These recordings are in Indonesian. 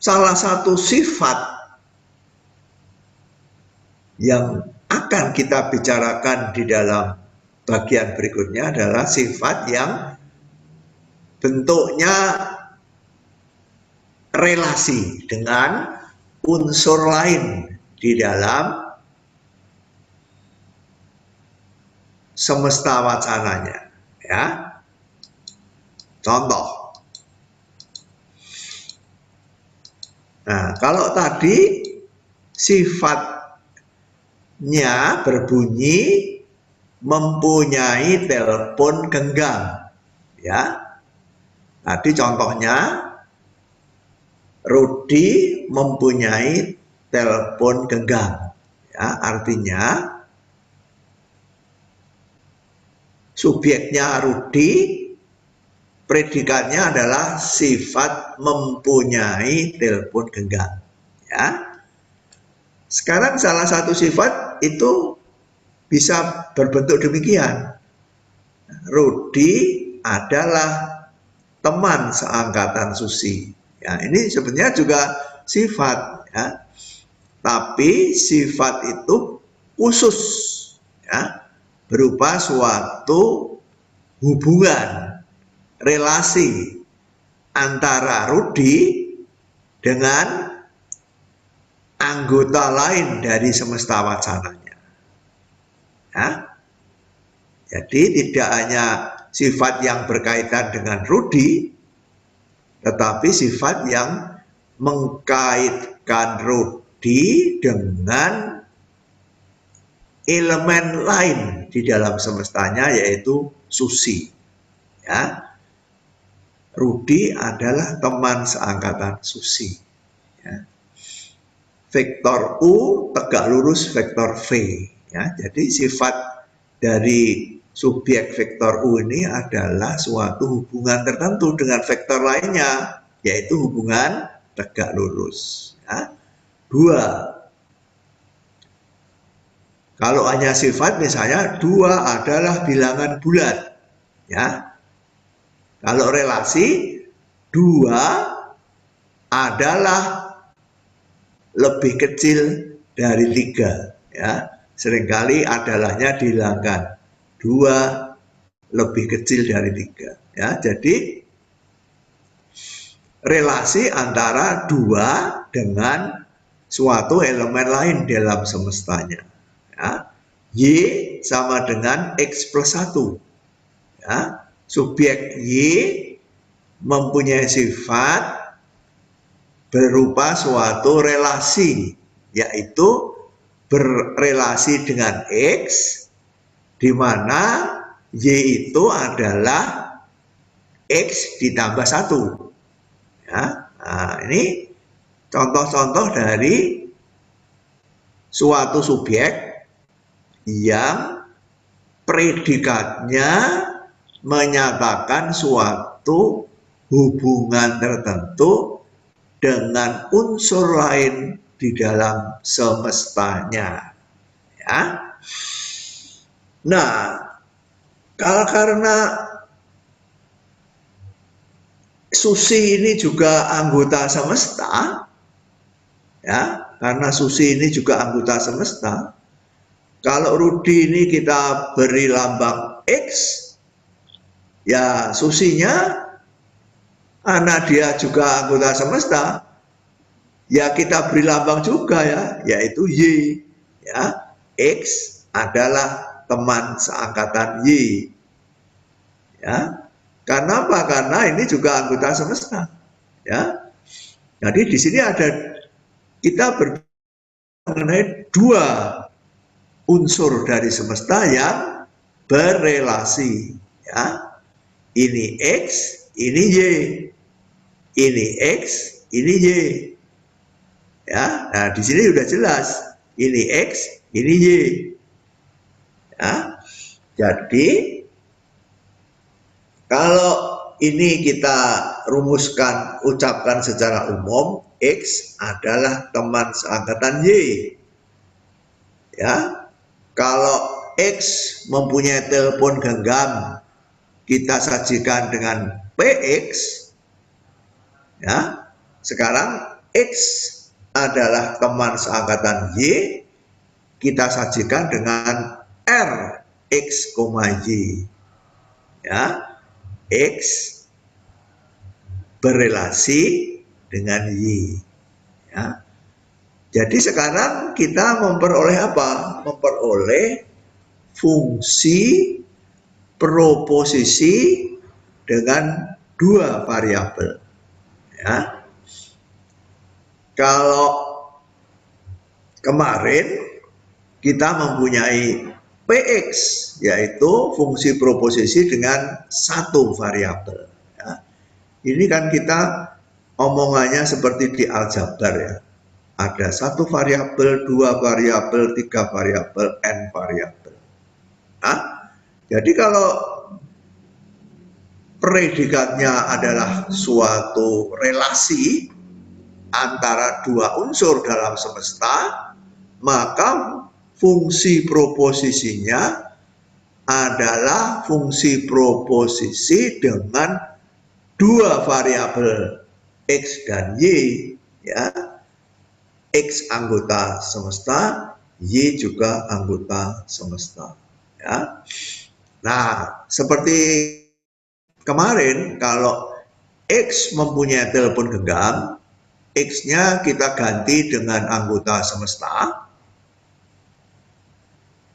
salah satu sifat yang akan kita bicarakan di dalam bagian berikutnya adalah sifat yang bentuknya relasi dengan unsur lain di dalam semesta wacananya, ya. Contoh. Nah, kalau tadi sifatnya berbunyi mempunyai telepon genggam, ya. Tadi contohnya Rudi mempunyai telepon genggam, ya. Artinya subjeknya Rudi, predikatnya adalah sifat mempunyai telepon genggam, ya. Sekarang salah satu sifat itu bisa berbentuk demikian. Rudi adalah teman seangkatan Susi. Ya, ini sebenarnya juga sifat, ya. Tapi sifat itu khusus, ya, berupa suatu hubungan, relasi antara Rudi dengan anggota lain dari semesta wacananya, ya. Jadi tidak hanya sifat yang berkaitan dengan Rudi, tetapi sifat yang mengkaitkan Rudi dengan elemen lain di dalam semestanya, yaitu Susi, ya. Rudi adalah teman seangkatan Susi, ya. Vektor U tegak lurus vektor V, ya. Jadi sifat dari subjek vektor U ini adalah suatu hubungan tertentu dengan vektor lainnya, yaitu hubungan tegak lurus, ya. Dua. Kalau hanya sifat, misalnya 2 adalah bilangan bulat, ya. Kalau relasi, 2 adalah lebih kecil dari 3, ya. Seringkali adalahnya dihilangkan, 2 lebih kecil dari 3, ya. Jadi relasi antara 2 dengan suatu elemen lain dalam semestanya, ya. Y sama dengan X plus 1, ya. Subjek Y mempunyai sifat berupa suatu relasi, yaitu berrelasi dengan X, di mana Y itu adalah X ditambah 1, ya. Nah, ini contoh-contoh dari suatu subjek yang predikatnya menyatakan suatu hubungan tertentu dengan unsur lain di dalam semestanya, ya. Nah, karena Susi ini juga anggota semesta, ya, karena Susi ini juga anggota semesta. Kalau Rudi ini kita beri lambang X, ya Susinya karena dia juga anggota semesta, ya kita beri lambang juga, ya, yaitu Y, ya. X adalah teman seangkatan Y, ya. Karena apa? Karena ini juga anggota semesta, ya. Jadi di sini ada kita berbicara mengenai 2 unsur dari semesta yang berelasi, ya. Ini X, ini Y. Ini X, ini Y. Ya, nah di sini sudah jelas. Ini X, ini Y. Ya. Jadi kalau ini kita rumuskan, ucapkan secara umum, X adalah teman seangkatan Y. Ya. Kalau X mempunyai telepon genggam, kita sajikan dengan PX, ya. Sekarang X adalah teman seangkatan Y, kita sajikan dengan R X, Y. Ya, X berelasi dengan Y. Ya. Jadi sekarang kita memperoleh apa? Memperoleh fungsi proposisi dengan dua variabel. Ya. Kalau kemarin kita mempunyai PX, yaitu fungsi proposisi dengan satu variabel. Ya. Ini kan kita omongannya seperti di aljabar ya. Ada satu variabel, dua variabel, tiga variabel, n variabel. Nah, jadi kalau predikatnya adalah suatu relasi antara dua unsur dalam semesta, maka fungsi proposisinya adalah fungsi proposisi dengan dua variabel X dan Y, ya. X anggota semesta, Y juga anggota semesta. Ya. Nah, seperti kemarin, kalau X mempunyai telepon genggam, X-nya kita ganti dengan anggota semesta,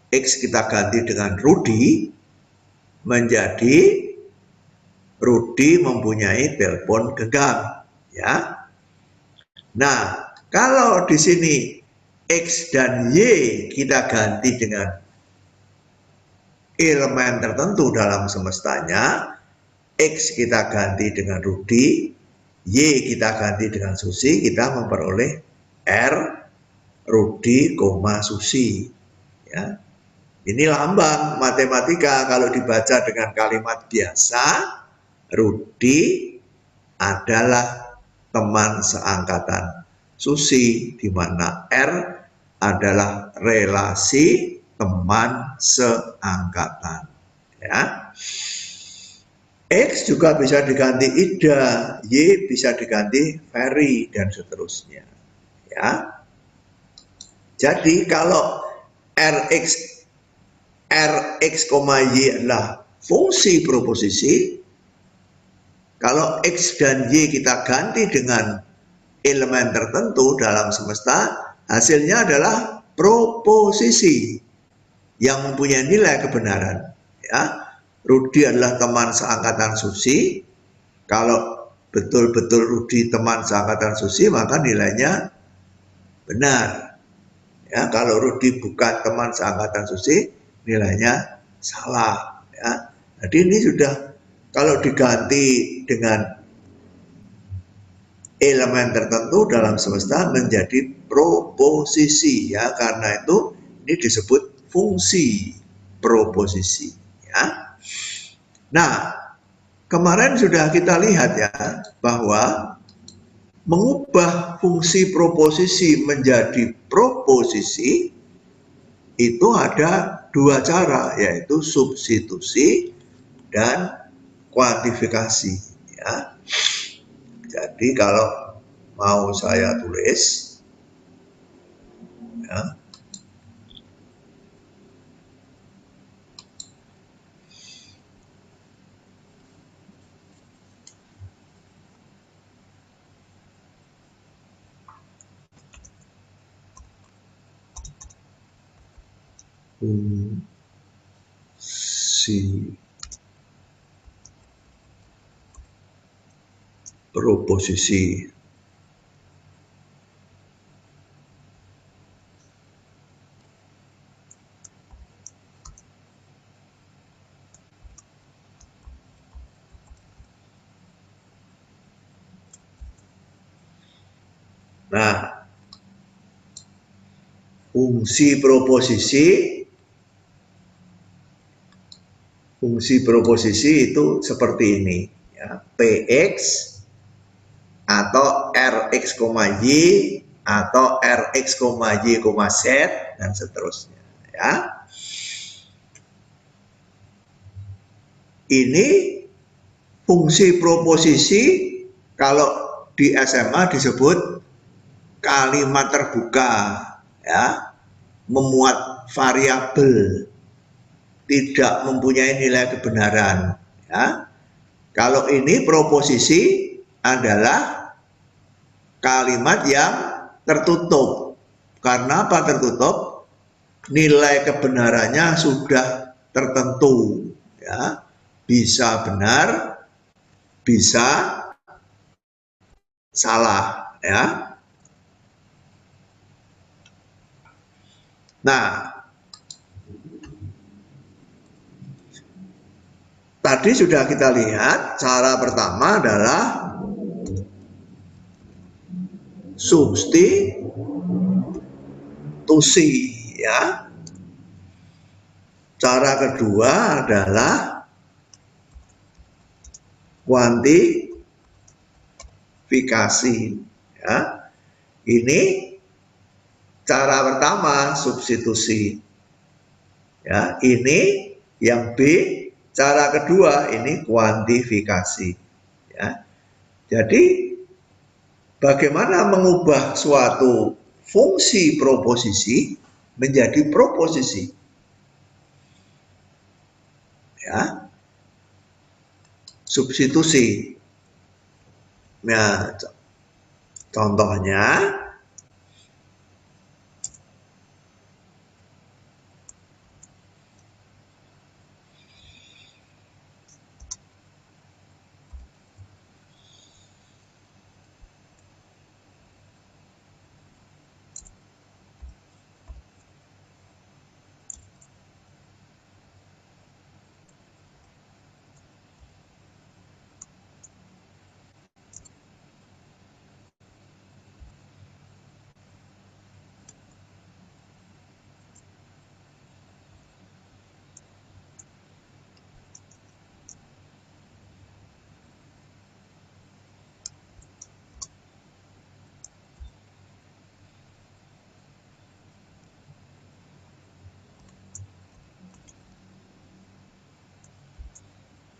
X kita ganti dengan Rudi, menjadi Rudi mempunyai telepon genggam. Ya. Nah, kalau di sini X dan Y kita ganti dengan elemen tertentu dalam semestanya, X kita ganti dengan Rudi, Y kita ganti dengan Susi, kita memperoleh R, Rudi, Susi. Ya. Ini lambang matematika. Kalau dibaca dengan kalimat biasa, Rudi adalah teman seangkatan Susi, di mana R adalah relasi teman seangkatan. Ya. X juga bisa diganti Ida, Y bisa diganti Ferry, dan seterusnya. Ya. Jadi kalau Rx, Y adalah fungsi proposisi, kalau X dan Y kita ganti dengan elemen tertentu dalam semesta, hasilnya adalah proposisi yang mempunyai nilai kebenaran. Ya. Rudi adalah teman seangkatan Susi. Kalau betul-betul Rudi teman seangkatan Susi, maka nilainya benar. Ya, kalau Rudi bukan teman seangkatan Susi, nilainya salah. Ya. Jadi ini sudah, kalau diganti dengan elemen tertentu dalam semesta menjadi proposisi, ya, karena itu ini disebut fungsi proposisi. Ya. Nah, kemarin sudah kita lihat ya bahwa mengubah fungsi proposisi menjadi proposisi itu ada dua cara, yaitu substitusi dan kuantifikasi. Ya. Jadi kalau mau saya tulis, ya, fungsi proposisi. Nah, fungsi proposisi itu seperti ini, ya. Px atau Rx, Y atau Rx, Y, Z dan seterusnya. Ya. Ini fungsi proposisi kalau di SMA disebut kalimat terbuka, ya, memuat variabel, tidak mempunyai nilai kebenaran, ya. Kalau ini proposisi adalah kalimat yang tertutup. Karena apa tertutup? Nilai kebenarannya sudah tertentu, ya. Bisa benar, bisa salah, ya. Nah, tadi sudah kita lihat cara pertama adalah substitusi, ya. Cara kedua adalah kuantifikasi, ya. Ini cara pertama substitusi, ya. Ini yang B, cara kedua ini kuantifikasi, ya. Jadi bagaimana mengubah suatu fungsi proposisi menjadi proposisi, ya. Substitusi. Nah, contohnya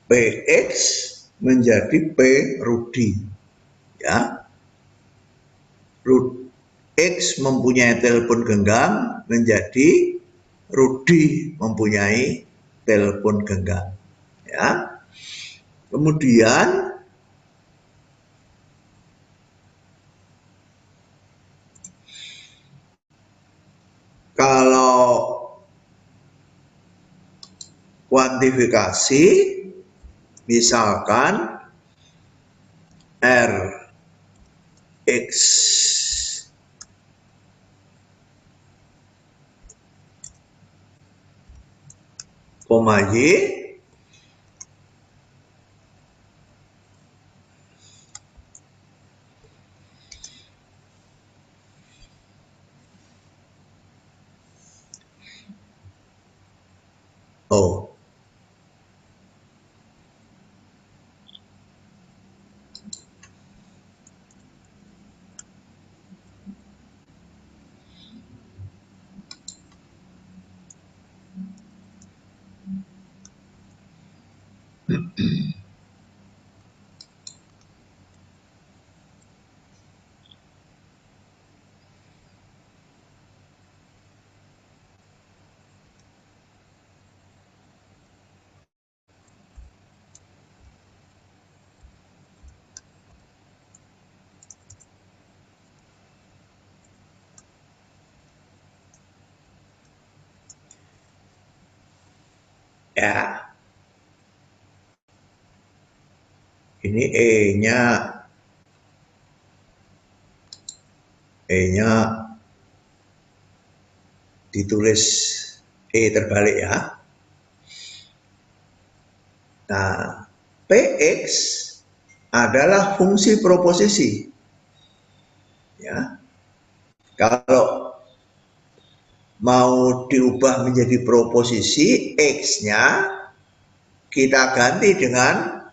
PX menjadi P Rudi, ya. X mempunyai telepon genggam menjadi Rudi mempunyai telepon genggam, ya. Kemudian kalau kuantifikasi, misalkan R X koma Y oh ya, ini E-nya ditulis E terbalik, ya. Nah, PX adalah fungsi proposisi, ya. Kalau mau diubah menjadi proposisi, X-nya kita ganti dengan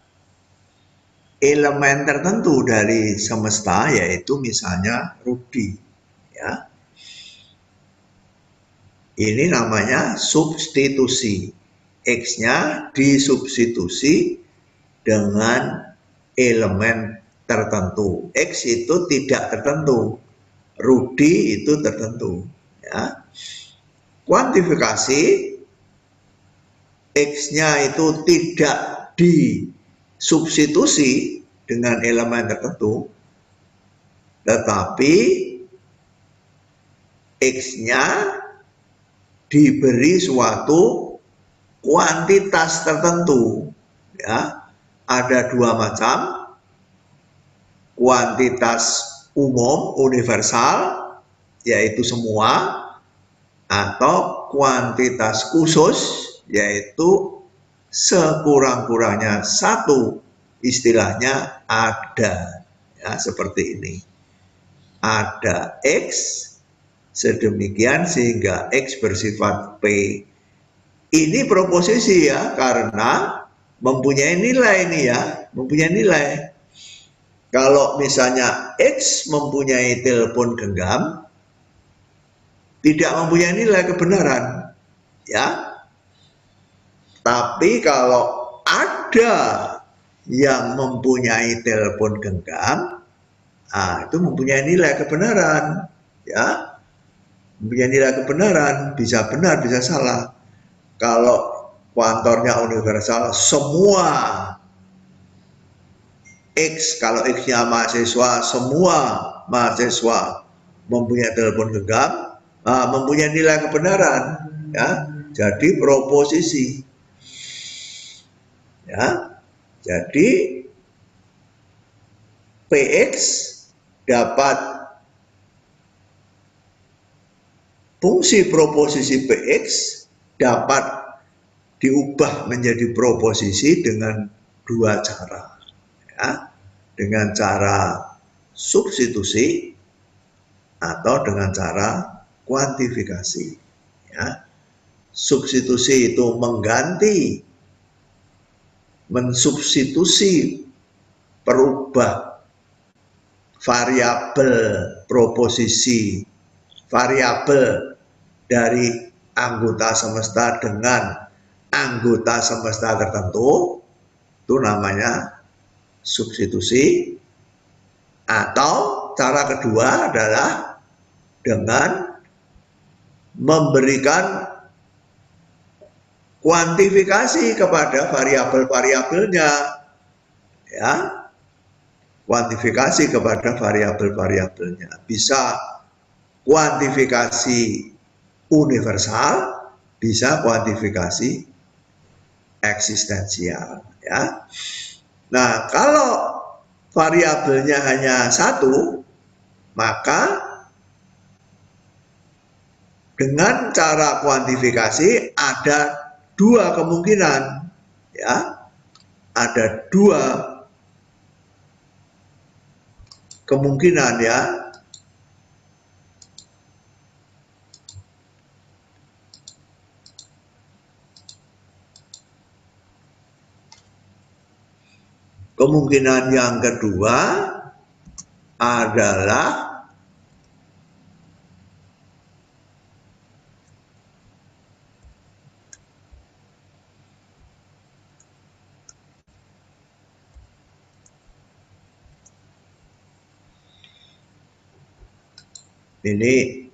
elemen tertentu dari semesta, yaitu misalnya Rudi, ya. Ini namanya substitusi. X-nya disubstitusi dengan elemen tertentu. X itu tidak tertentu, Rudi itu tertentu. Ya. Kuantifikasi X-nya itu tidak disubstitusi dengan elemen tertentu, tetapi X-nya diberi suatu kuantitas tertentu. Ya. Ada dua macam, kuantitas umum, universal, yaitu semua, atau kuantitas khusus, yaitu sekurang-kurangnya satu, istilahnya ada. Ya, seperti ini. Ada X, sedemikian sehingga X bersifat P. Ini proposisi ya, karena mempunyai nilai ini ya, mempunyai nilai. Kalau misalnya X mempunyai telepon genggam, tidak mempunyai nilai kebenaran, ya. Tapi kalau ada yang mempunyai telepon genggam, itu mempunyai nilai kebenaran, ya. Mempunyai nilai kebenaran, bisa benar, bisa salah. Kalau kuantornya universal, semua X, kalau X-nya mahasiswa, semua mahasiswa mempunyai telepon genggam, mempunyai nilai kebenaran, ya. Jadi proposisi, ya. Jadi PX dapat, fungsi proposisi PX dapat diubah menjadi proposisi dengan dua cara. Ya, dengan cara substitusi atau dengan cara kuantifikasi. Ya. Substitusi itu mengganti, mensubstitusi, perubah variabel proposisi, variabel dari anggota semesta dengan anggota semesta tertentu, itu namanya substitusi. Atau cara kedua adalah dengan memberikan kuantifikasi kepada variabel-variabelnya, ya. Kuantifikasi kepada variabel-variabelnya. Bisa kuantifikasi universal, bisa kuantifikasi eksistensial, ya. Nah, kalau variabelnya hanya satu, maka dengan cara kuantifikasi ada dua kemungkinan, ya. Ada dua kemungkinan, ya. Kemungkinan yang kedua adalah ini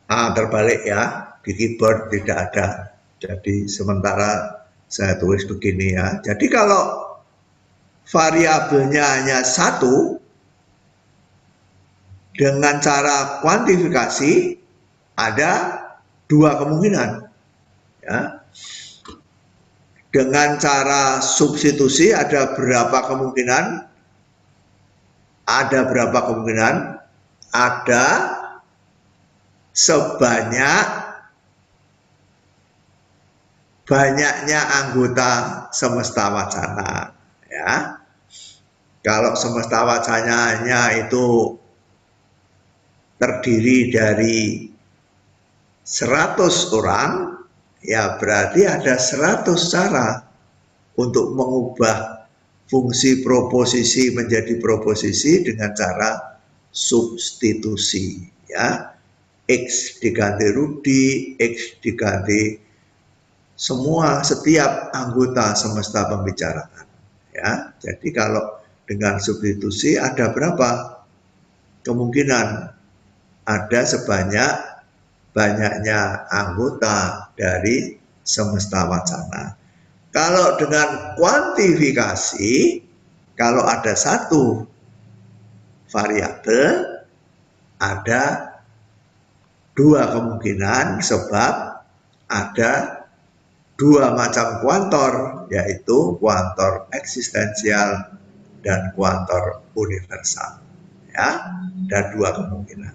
terbalik ya, di keyboard tidak ada. Jadi sementara saya tulis begini ya. Jadi kalau variabelnya hanya satu, dengan cara kuantifikasi ada dua kemungkinan, ya. Dengan cara substitusi ada berapa kemungkinan? Ada berapa kemungkinan? Ada sebanyak banyaknya anggota semesta wacana, ya. Kalau semesta wacananya itu terdiri dari 100 orang, ya berarti ada 100 cara untuk mengubah fungsi proposisi menjadi proposisi dengan cara substitusi, ya. X diganti Rudi, X diganti semua, setiap anggota semesta pembicaraan, ya. Jadi kalau dengan substitusi ada berapa? kemungkinan ada banyaknya anggota dari semesta wacana. Kalau dengan kuantifikasi, kalau ada satu variabel, ada dua kemungkinan sebab ada dua macam kuantor, yaitu kuantor eksistensial dan kuantor universal. Ya, dan dua kemungkinan.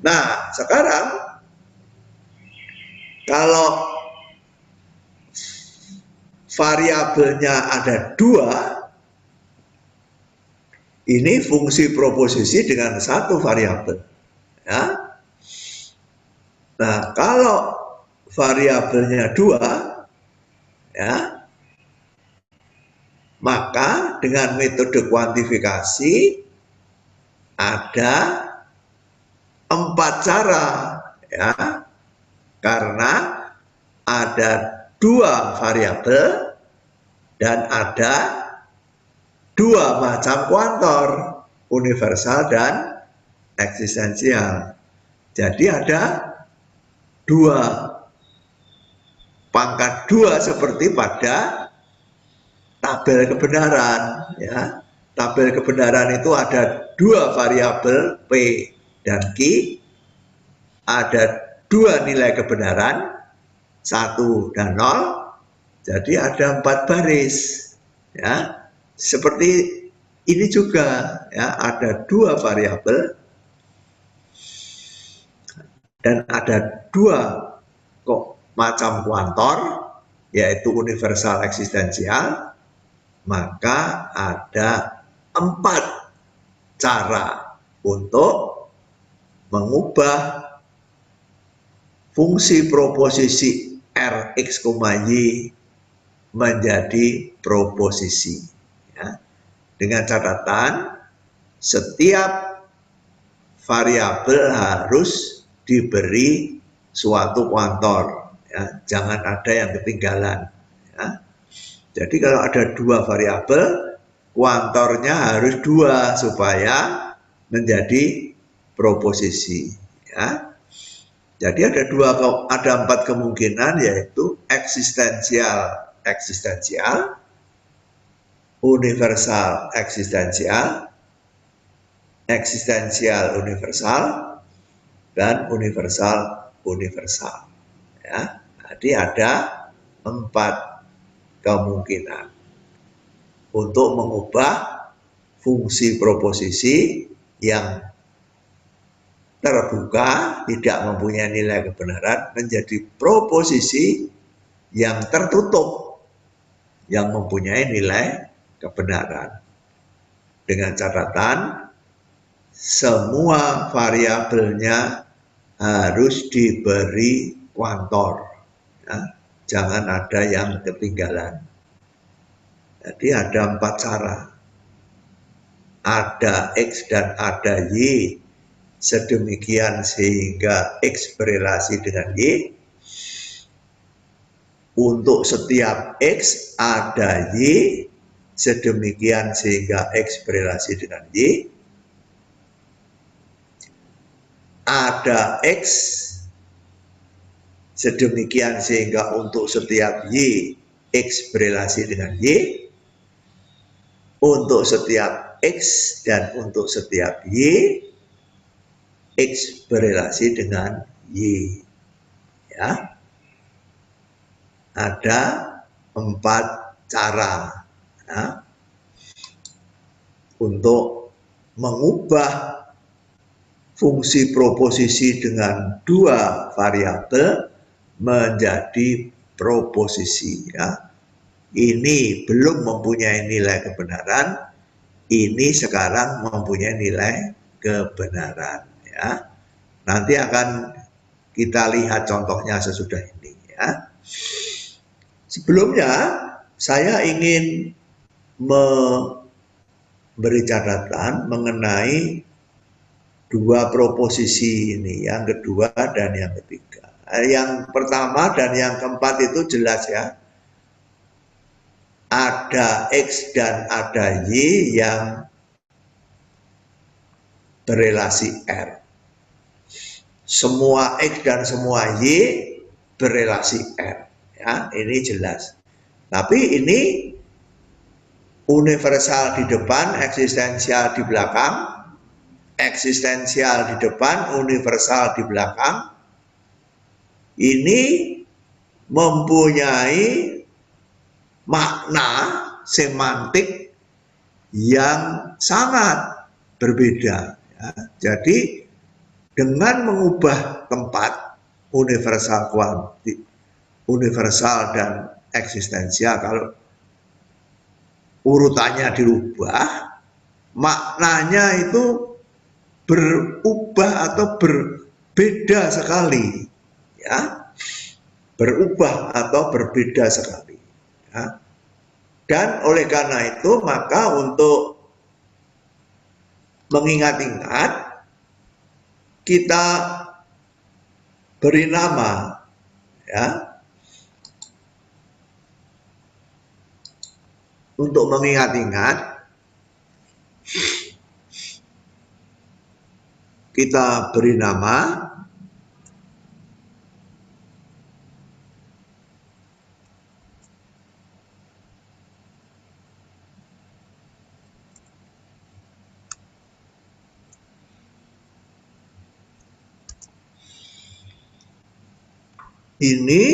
Nah, sekarang kalau variabelnya ada dua, ini fungsi proposisi dengan satu variabel. Ya. Nah, kalau variabelnya dua, ya, maka dengan metode kuantifikasi ada 4 cara, ya, karena ada dua variabel dan ada dua macam kuantor, universal dan eksistensial. Jadi ada dua, pangkat dua seperti pada tabel kebenaran, ya. Tabel kebenaran itu ada dua variabel P dan Q, ada dua nilai kebenaran, 1 dan 0, jadi ada 4 baris, ya. Seperti ini juga, ya, ada dua variabel dan ada dua macam kuantor, yaitu universal eksistensial, maka ada 4 cara untuk mengubah fungsi proposisi Rx, Y menjadi proposisi. Ya. Dengan catatan, setiap variabel harus diberi suatu kuantor. Ya. Jangan ada yang ketinggalan. Ya. Jadi kalau ada dua variabel, kuantornya harus dua supaya menjadi proposisi. Ya. Jadi ada 4 kemungkinan, yaitu eksistensial, universal eksistensial, universal, dan universal. Ya. Jadi ada 4 kemungkinan untuk mengubah fungsi proposisi yang terbuka, tidak mempunyai nilai kebenaran, menjadi proposisi yang tertutup, yang mempunyai nilai kebenaran. Dengan catatan, semua variabelnya harus diberi kuantor. Ya, jangan ada yang ketinggalan. Jadi ada 4 cara. Ada X dan ada Y, sedemikian sehingga X berelasi dengan Y. Untuk setiap X ada Y, sedemikian sehingga X berelasi dengan Y. Ada X, sedemikian sehingga untuk setiap Y, X berelasi dengan Y. Untuk setiap X dan untuk setiap Y, X berelasi dengan Y. Ya. Ada 4 cara, ya, untuk mengubah fungsi proposisi dengan dua variabel menjadi proposisi. Ya. Ini belum mempunyai nilai kebenaran, ini sekarang mempunyai nilai kebenaran. Ya. Nanti akan kita lihat contohnya sesudah ini. Ya. Sebelumnya saya ingin memberi catatan mengenai dua proposisi ini, yang kedua dan yang ketiga. Yang pertama dan yang keempat itu jelas, ya. Ada X dan ada Y yang berelasi R. Semua X dan semua Y berelasi R. Ya, ini jelas. Tapi ini universal di depan, eksistensial di belakang, eksistensial di depan, universal di belakang. Ini mempunyai makna semantik yang sangat berbeda. Ya. Jadi dengan mengubah tempat universal dan eksistensial, kalau urutannya dirubah, maknanya itu berubah atau berbeda sekali, ya, berubah atau berbeda sekali. Ya. Dan oleh karena itu maka untuk mengingat-ingat kita beri nama, ya, untuk mengingat-ingat kita beri nama ini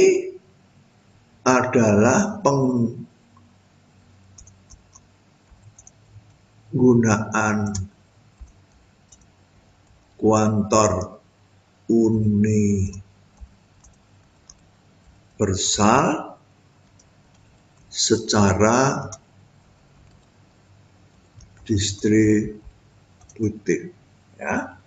adalah penggunaan kuantor universal secara distributif, ya.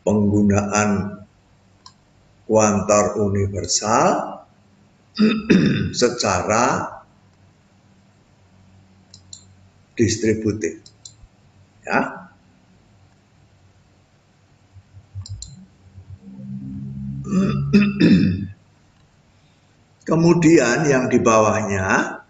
Penggunaan kuantor universal secara distributif, ya. Kemudian yang di bawahnya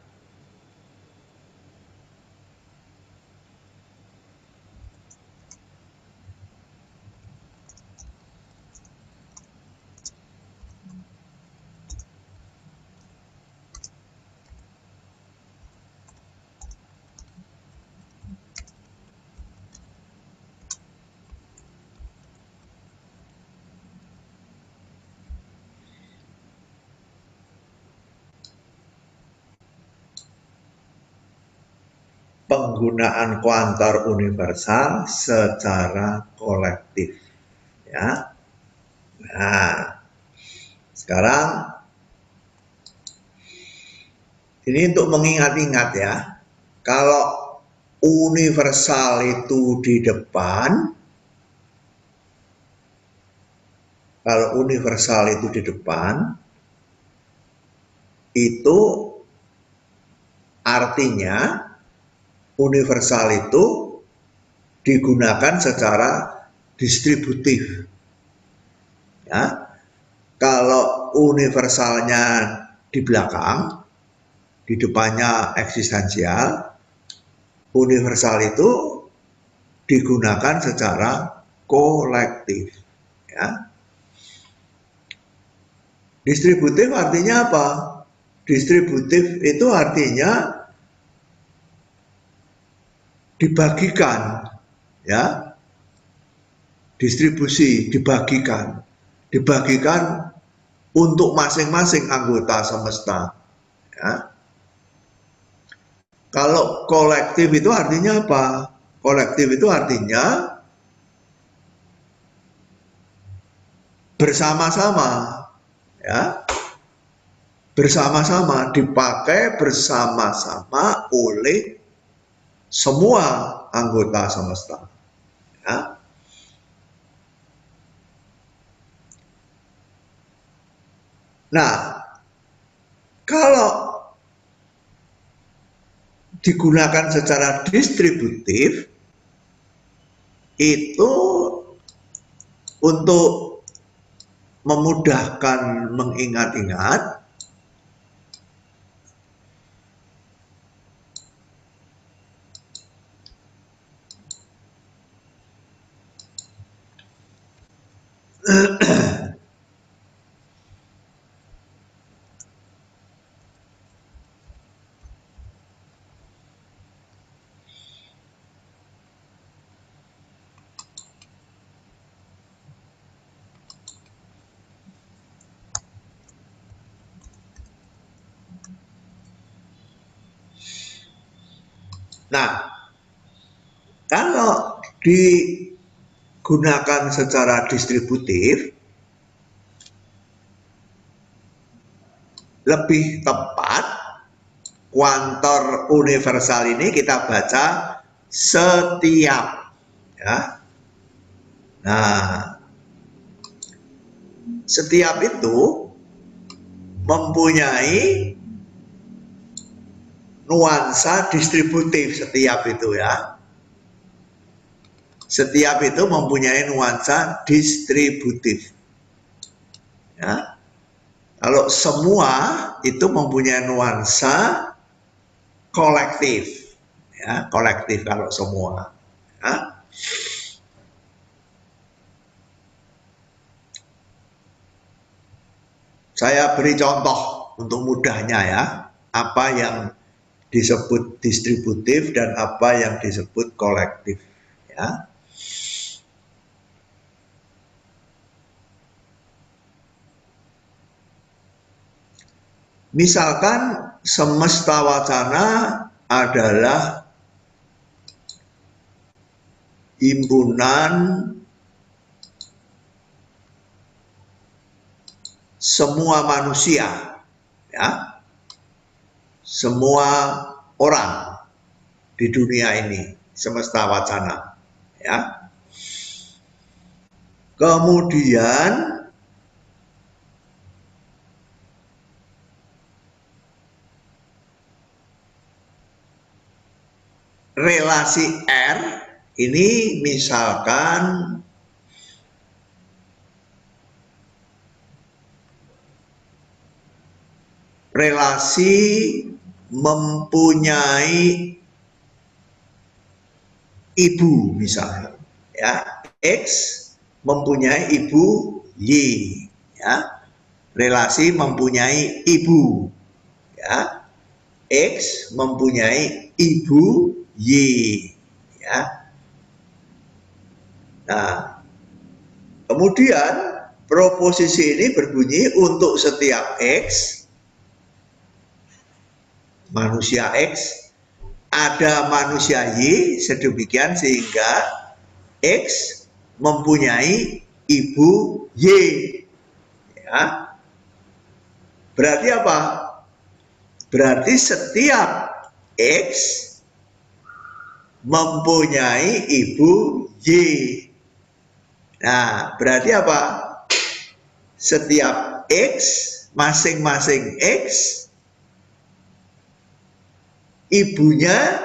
penggunaan kuantor universal secara kolektif, ya. Nah, sekarang ini untuk mengingat-ingat, ya. Kalau universal itu di depan, itu artinya universal itu digunakan secara distributif, ya. Kalau universalnya di belakang, di depannya eksistensial, universal itu digunakan secara kolektif, ya. Distributif artinya apa? Distributif itu artinya dibagikan, ya. Distribusi, dibagikan untuk masing-masing anggota semesta, ya. Kalau kolektif itu artinya apa? Kolektif itu artinya bersama-sama, ya. Bersama-sama, dipakai bersama-sama oleh semua anggota semesta, ya. Nah, kalau digunakan secara distributif itu untuk memudahkan mengingat-ingat, Nah, kalau digunakan secara distributif, lebih tepat kuantor universal ini kita baca setiap, ya. Nah, setiap itu mempunyai nuansa distributif, setiap itu, ya. Setiap itu mempunyai nuansa distributif, ya. Kalau semua itu mempunyai nuansa kolektif, ya, kolektif kalau semua, ya. Saya beri contoh untuk mudahnya, ya, apa yang disebut distributif dan apa yang disebut kolektif, ya. Misalkan semesta wacana adalah himpunan semua manusia, ya, semua orang di dunia ini, semesta wacana, ya. Kemudian relasi R ini misalkan relasi mempunyai ibu misalnya, ya, X mempunyai ibu Y, ya, relasi mempunyai ibu, ya, X mempunyai ibu Y, ya. Nah, kemudian proposisi ini berbunyi untuk setiap X, manusia X, ada manusia Y, sedemikian sehingga X mempunyai ibu Y, ya. Berarti apa? Berarti setiap X mempunyai ibu Y. Nah, berarti apa? Setiap X, masing-masing X, ibunya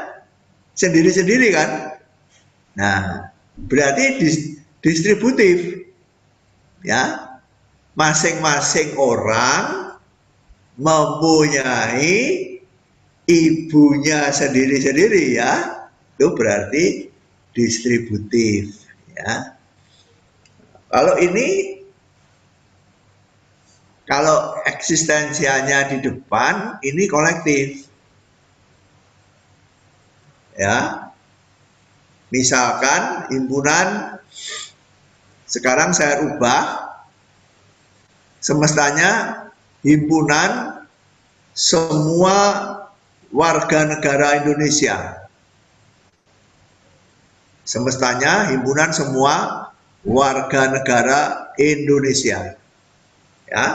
sendiri-sendiri, kan? Nah, berarti distributif, ya. Masing-masing orang mempunyai ibunya sendiri-sendiri, ya. Itu berarti distributif, ya. Kalau ini, kalau eksistensianya di depan, ini kolektif, ya. Misalkan himpunan, sekarang saya ubah semestanya himpunan semua warga negara Indonesia. Semestanya himpunan semua warga negara Indonesia, ya.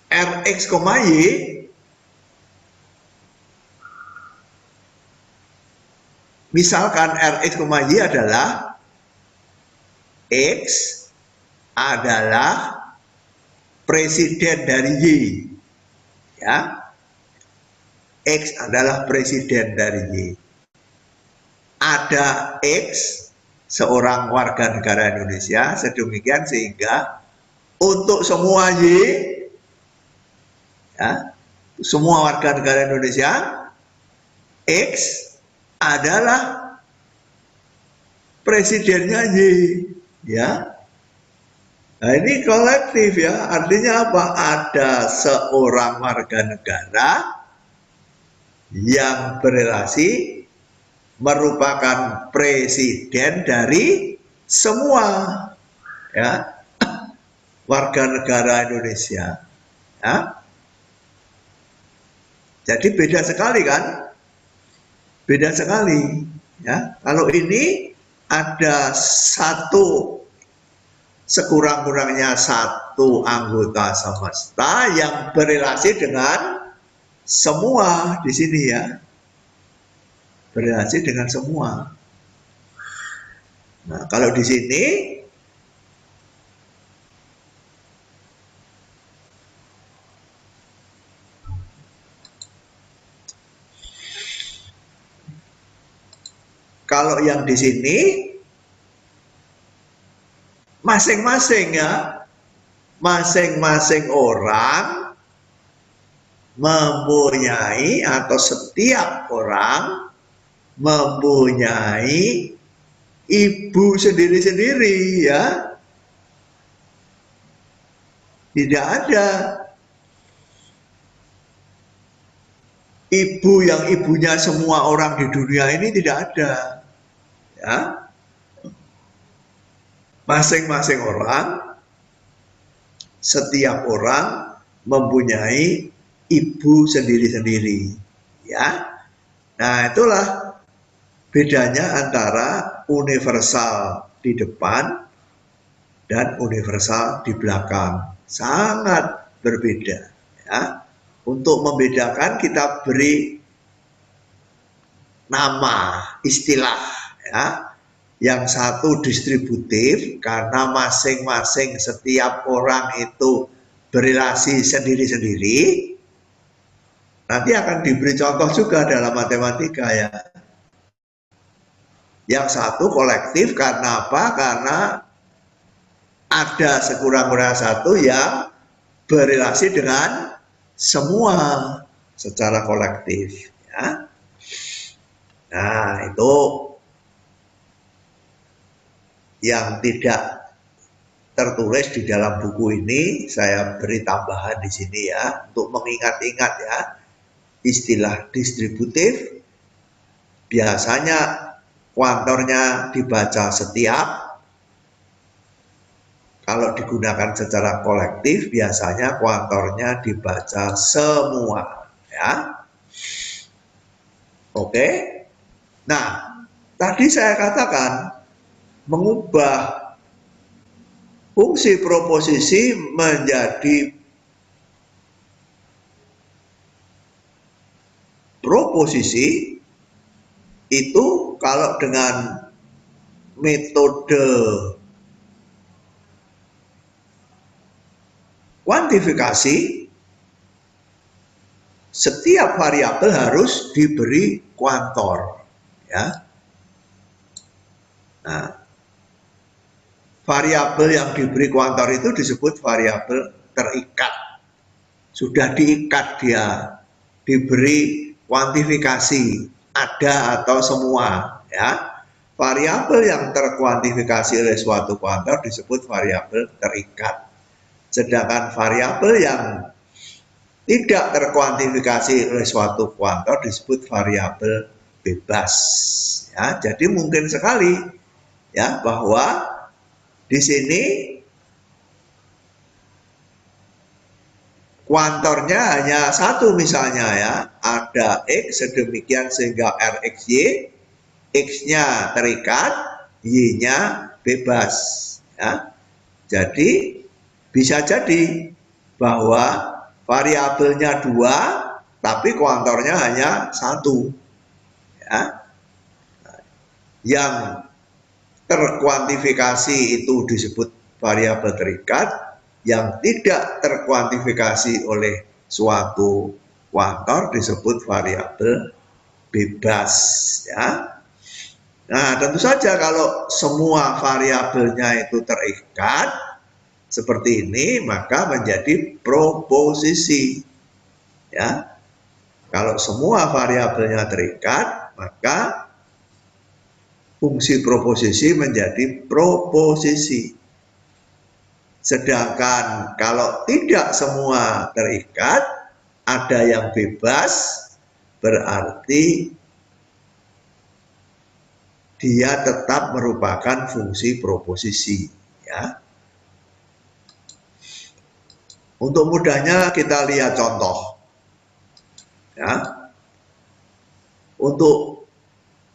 RX, Y misalkan RX, Y adalah X adalah presiden dari Y, ya. X adalah presiden dari Y. Ada X, seorang warga negara Indonesia, sedemikian sehingga untuk semua Y, ya, semua warga negara Indonesia, X adalah presidennya Y, ya. Nah ini kolektif ya, artinya apa? Ada seorang warga negara yang berelasi merupakan presiden dari semua ya warga negara Indonesia. Ya. Jadi beda sekali kan? Beda sekali. Ya. Kalau ini ada satu, sekurang-kurangnya satu anggota semesta yang berelasi dengan semua di sini ya. Berelasi dengan semua. Nah, kalau di sini kalau yang di sini masing-masing ya, masing-masing orang mempunyai atau setiap orang mempunyai ibu sendiri-sendiri ya. Tidak ada ibu yang ibunya semua orang di dunia ini, tidak ada. Ya. Masing-masing orang, setiap orang mempunyai ibu sendiri-sendiri. Ya. Nah, itulah bedanya antara universal di depan dan universal di belakang. Sangat berbeda. Ya. Untuk membedakan kita beri nama, istilah. Ya. Yang satu distributif karena masing-masing setiap orang itu berelasi sendiri-sendiri. Nanti akan diberi contoh juga dalam matematika ya. Yang satu kolektif karena apa? Karena ada sekurang-kurangnya satu yang berelasi dengan semua secara kolektif ya. Nah, itu yang tidak tertulis di dalam buku ini, saya beri tambahan di sini ya, untuk mengingat-ingat ya, istilah distributif biasanya kuantornya dibaca setiap, kalau digunakan secara kolektif biasanya kuantornya dibaca semua ya. Oke. Nah, tadi saya katakan mengubah fungsi proposisi menjadi proposisi itu kalau dengan metode kuantifikasi, setiap variabel harus diberi kuantor ya. Nah, variabel yang diberi kuantor itu disebut variabel terikat. Sudah diikat dia, diberi kuantifikasi, ada atau semua ya. Variabel yang terkuantifikasi oleh suatu kuantor disebut variabel terikat. Sedangkan variabel yang tidak terkuantifikasi oleh suatu kuantor disebut variabel bebas ya. Jadi mungkin sekali ya bahwa di sini kuantornya hanya satu misalnya ya, ada X sedemikian sehingga RXY, X-nya terikat, Y-nya bebas ya. Jadi bisa jadi bahwa variabelnya 2 tapi kuantornya hanya 1 ya. Yang terkuantifikasi itu disebut variabel terikat, yang tidak terkuantifikasi oleh suatu kuantor disebut variabel bebas ya. Nah, tentu saja kalau semua variabelnya itu terikat seperti ini, maka menjadi proposisi ya. Kalau semua variabelnya terikat, maka fungsi proposisi menjadi proposisi. Sedangkan kalau tidak semua terikat, ada yang bebas, berarti dia tetap merupakan fungsi proposisi, ya. Untuk mudahnya kita lihat contoh, ya. Untuk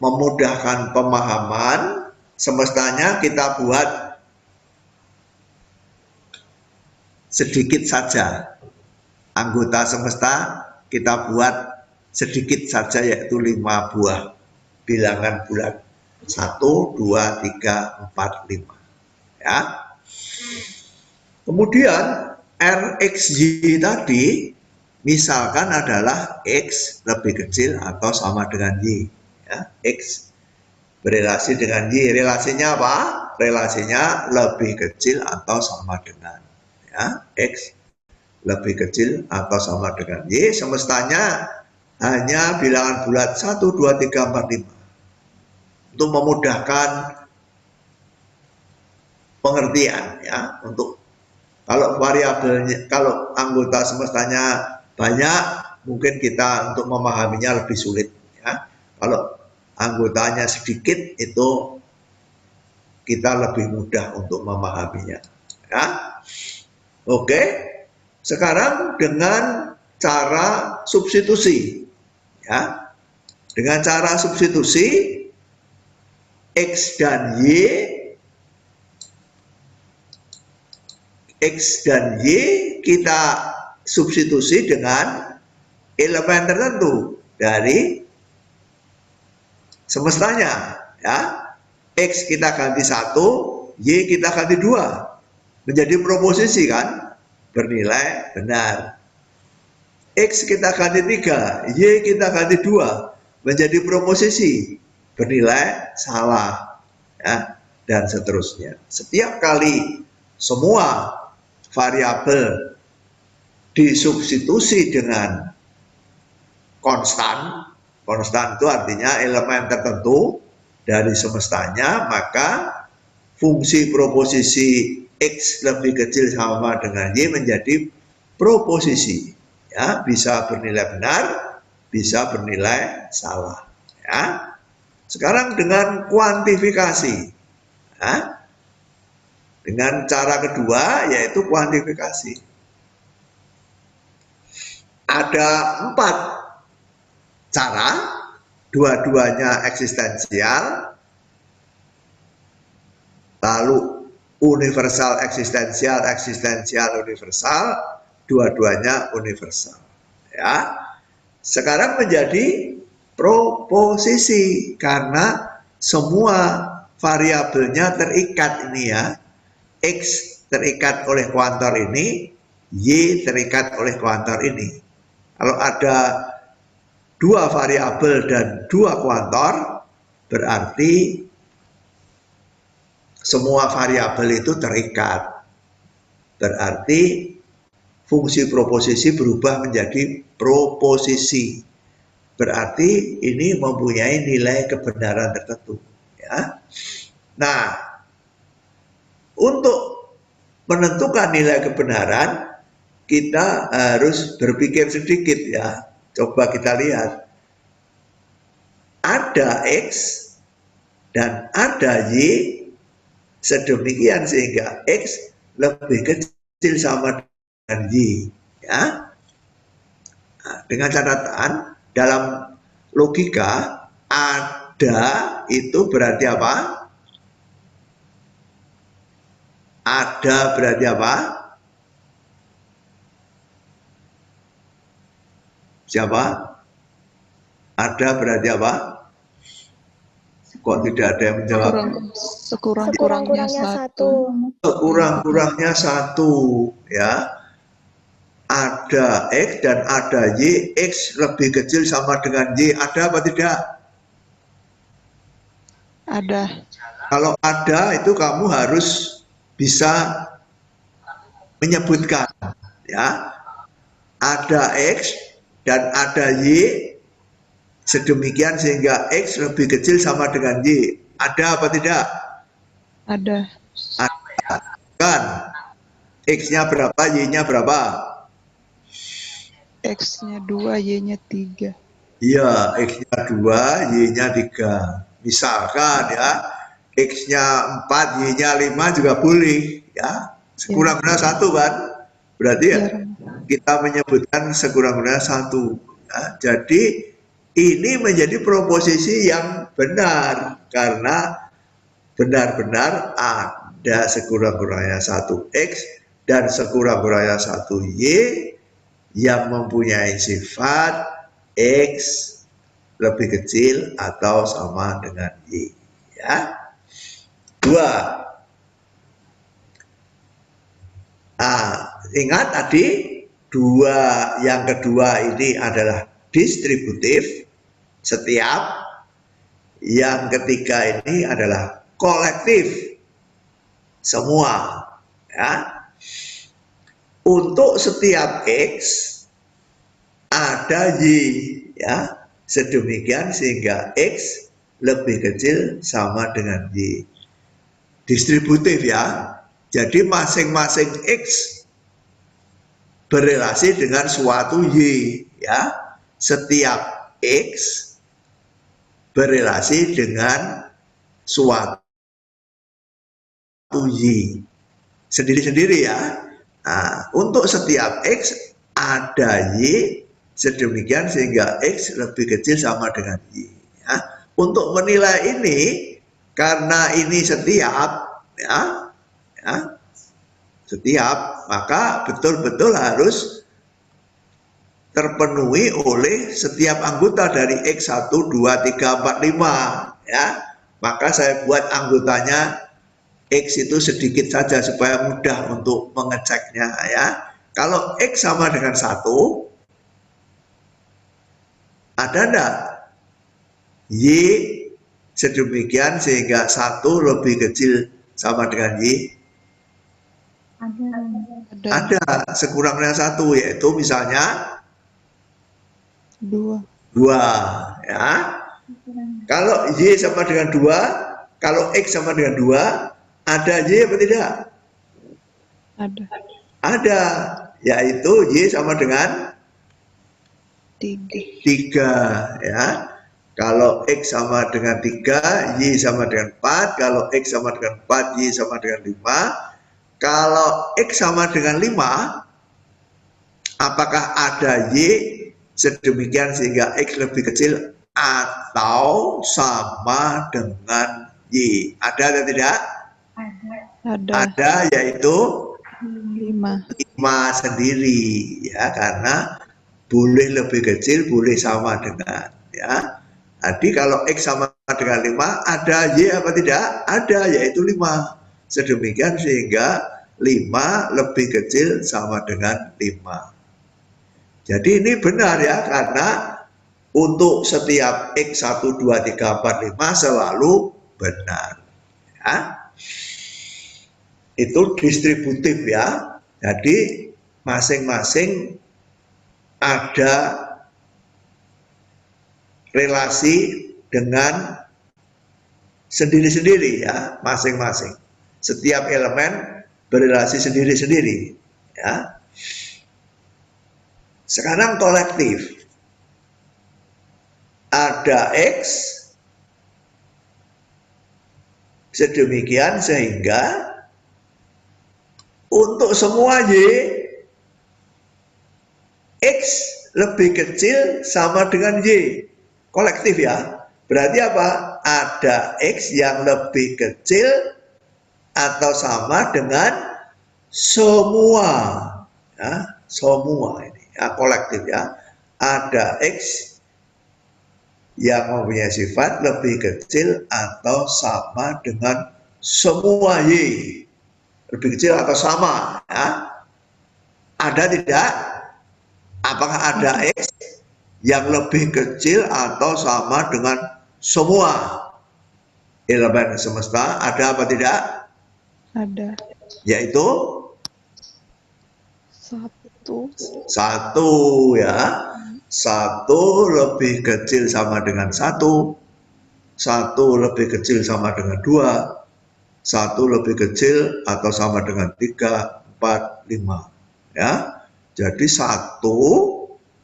memudahkan pemahaman, semestanya kita buat sedikit saja. Anggota semesta kita buat sedikit saja, yaitu 5 buah bilangan bulat. 1, 2, 3, 4, 5. Ya. Kemudian RxY tadi misalkan adalah X lebih kecil atau sama dengan Y. Ya, X berelasi dengan Y. Relasinya apa? Relasinya lebih kecil atau sama dengan, ya, X lebih kecil atau sama dengan Y. Semestanya hanya bilangan bulat 1, 2, 3, 4, 5. Untuk memudahkan pengertian, ya, untuk kalau variabelnya, kalau anggota semestanya banyak, mungkin kita untuk memahaminya lebih sulit, ya. Kalau anggotanya sedikit, itu kita lebih mudah untuk memahaminya, ya. Oke, sekarang dengan cara substitusi, ya. Dengan cara substitusi X dan Y kita substitusi dengan elemen tertentu dari semestanya, ya. X kita ganti 1, Y kita ganti 2, menjadi proposisi kan, bernilai benar. X kita ganti 3, Y kita ganti 2, menjadi proposisi, bernilai salah, ya, dan seterusnya. Setiap kali semua variabel disubstitusi dengan konstan, konstan itu artinya elemen tertentu dari semestanya, maka fungsi proposisi X lebih kecil sama dengan Y menjadi proposisi, ya, bisa bernilai benar, bisa bernilai salah, ya. Sekarang dengan kuantifikasi, ya, dengan cara kedua yaitu kuantifikasi. Ada 4 cara, dua-duanya eksistensial, lalu universal eksistensial, eksistensial universal, dua-duanya universal, ya. Sekarang menjadi proposisi karena semua variabelnya terikat ini, ya. X terikat oleh kuantor ini, Y terikat oleh kuantor ini. Kalau ada 2 variabel dan 2 kuantor, berarti semua variabel itu terikat. Berarti fungsi proposisi berubah menjadi proposisi. Berarti ini mempunyai nilai kebenaran tertentu, ya. Nah, untuk menentukan nilai kebenaran, kita harus berpikir sedikit, ya. Coba kita lihat. Ada X dan ada Y, sedemikian sehingga X lebih kecil sama dengan Y, ya. Nah, dengan catatan, dalam logika, ada itu berarti apa? Ada berarti apa? Siapa? Ada berarti apa? Kok tidak ada yang menjawab? Sekurang-kurangnya satu. Sekurang-kurangnya 1, ya. Ada X dan ada Y, X lebih kecil sama dengan Y, ada apa tidak? Ada. Kalau ada itu kamu harus bisa menyebutkan, ya. Ada X dan ada Y sedemikian sehingga X lebih kecil sama dengan Y. Ada apa tidak? Ada. Ada. Kan? X-nya berapa, Y-nya berapa? X-nya 2, Y-nya 3. Iya, X-nya 2, Y-nya 3. Misalkan ya, X-nya 4, Y-nya 5 juga boleh. Ya, sekurang-kurangnya 1 kan? Berarti ya, kita menyebutkan sekurang-kurangnya 1. Ya, jadi ini menjadi proposisi yang benar karena benar-benar ada sekurang-kurangnya 1 X dan sekurang-kurangnya 1 Y yang mempunyai sifat X lebih kecil atau sama dengan Y. Ya. 2. Nah, ingat tadi yang kedua ini adalah distributif setiap, yang ketiga ini adalah kolektif semua. Ya. Untuk setiap X ada Y, ya, sedemikian sehingga X lebih kecil sama dengan Y. Distributif ya, jadi masing-masing X berrelasi dengan suatu Y, ya. Setiap X berrelasi dengan suatu Y sendiri-sendiri ya. Nah, untuk setiap X ada Y sedemikian sehingga X lebih kecil sama dengan Y. Ya. Untuk menilai ini, karena ini setiap, ya, setiap, maka betul-betul harus terpenuhi oleh setiap anggota dari X1, 2, 3, 4, 5. Ya. Maka saya buat anggotanya X itu sedikit saja supaya mudah untuk mengeceknya ya. Kalau X sama dengan 1, ada enggak Y sedemikian sehingga 1 lebih kecil sama dengan Y? Ada. Sekurangnya 1, yaitu misalnya 2. Ya. Kalau Y sama dengan 2, kalau X sama dengan 2, ada Y apa tidak? Ada. Ada, yaitu Y sama dengan 3 ya. Kalau X sama dengan 3, Y sama dengan 4. Kalau X sama dengan 4, Y sama dengan 5. Kalau X sama dengan 5, apakah ada Y sedemikian sehingga X lebih kecil atau sama dengan Y? Ada atau tidak? Ada, yaitu 5 sendiri ya, karena boleh lebih kecil, boleh sama dengan ya. Jadi kalau X sama dengan 5, ada Y apa tidak? Ada, yaitu 5. Sedemikian sehingga 5 lebih kecil sama dengan 5. Jadi ini benar ya, karena untuk setiap X 1, 2, 3, 4, 5 selalu benar. Ya. Itu distributif ya. Jadi masing-masing ada relasi dengan sendiri-sendiri ya, masing-masing. Setiap elemen berrelasi sendiri-sendiri ya. Sekarang kolektif. Ada X sedemikian sehingga untuk semua Y, X lebih kecil sama dengan Y. Kolektif ya. Berarti apa? Ada X yang lebih kecil atau sama dengan semua. Ya, semua ini. Ya, kolektif ya. Ada X yang mempunyai sifat lebih kecil atau sama dengan semua Y. Lebih kecil atau sama. Ya. Ada tidak? Apakah ada X yang lebih kecil atau sama dengan semua elemen semesta? Ada apa tidak? Ada. Yaitu 1 ya. 1 lebih kecil sama dengan 1. 1 lebih kecil sama dengan 2, 1 lebih kecil atau sama dengan 3, 4, 5. Ya. Jadi 1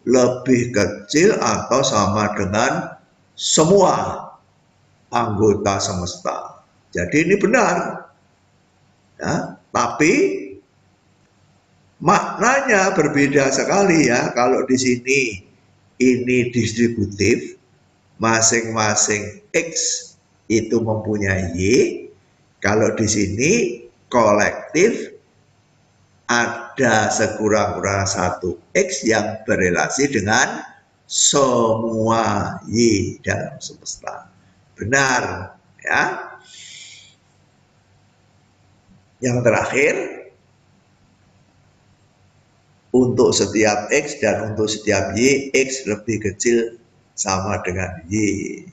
lebih kecil atau sama dengan semua anggota semesta. Jadi ini benar. Ya, tapi maknanya berbeda sekali ya. Kalau di sini ini distributif, masing-masing X itu mempunyai Y. Kalau di sini kolektif, ada sekurang-kurangnya 1 X yang berrelasi dengan semua Y dalam semesta. Benar ya. Yang terakhir, untuk setiap X dan untuk setiap Y, X lebih kecil sama dengan Y.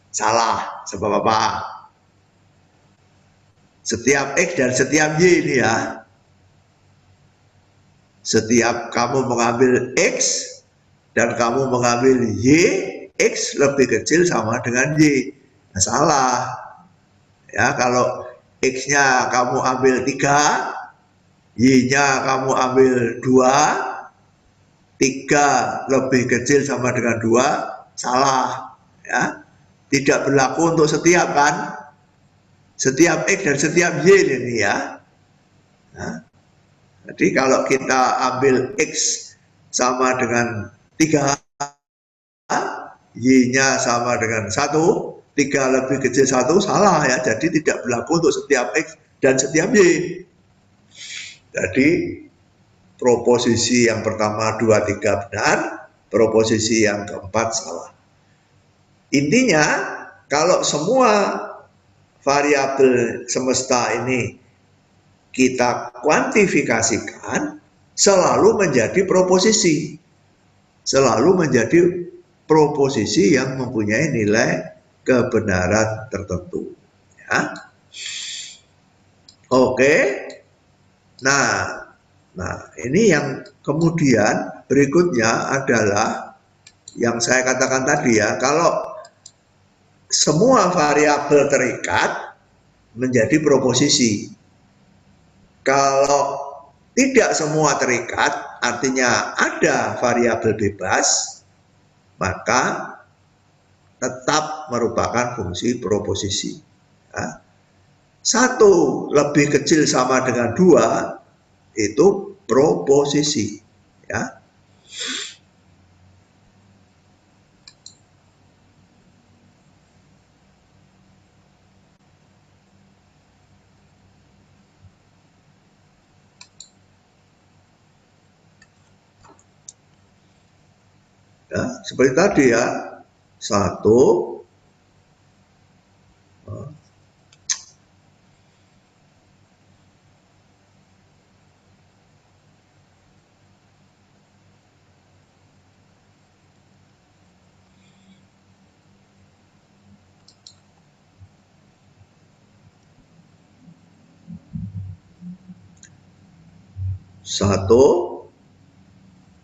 Salah, sebab apa? Setiap X dan setiap Y ini ya, setiap kamu mengambil X dan kamu mengambil Y, X lebih kecil sama dengan Y. Nah, salah. Ya, kalau X-nya kamu ambil 3, Y-nya kamu ambil 2, 3 lebih kecil sama dengan 2, salah. Ya. Tidak berlaku untuk setiap kan? Setiap X dan setiap Y ini ya. Nah, jadi kalau kita ambil X sama dengan 3, Y-nya sama dengan 1, 3 lebih kecil 1, salah ya. Jadi tidak berlaku untuk setiap X dan setiap Y. Jadi proposisi yang pertama 2, 3 benar, proposisi yang keempat salah. Intinya kalau semua variabel semesta ini kita kuantifikasikan, selalu menjadi proposisi. Selalu menjadi proposisi yang mempunyai nilai kebenaran tertentu. Ya. Oke. Nah, ini yang kemudian berikutnya adalah yang saya katakan tadi ya, kalau semua variabel terikat menjadi proposisi. Kalau tidak semua terikat, artinya ada variabel bebas, maka tetap merupakan fungsi proposisi. Ya. 1 lebih kecil sama dengan 2, itu proposisi. Ya. Ya, seperti tadi ya, 1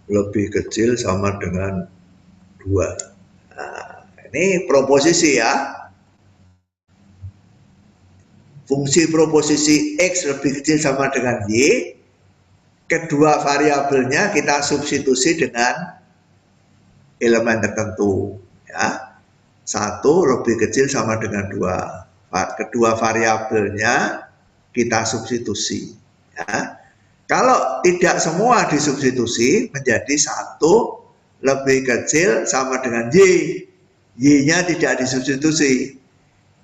lebih kecil sama dengan 2. Nah, ini proposisi ya. Fungsi proposisi X lebih kecil sama dengan Y, kedua variabelnya kita substitusi dengan elemen tertentu. Ya. 1 lebih kecil sama dengan 2. Kedua variabelnya kita substitusi. Ya. Kalau tidak semua disubstitusi, menjadi 1 lebih kecil sama dengan Y. Y-nya tidak disubstitusi.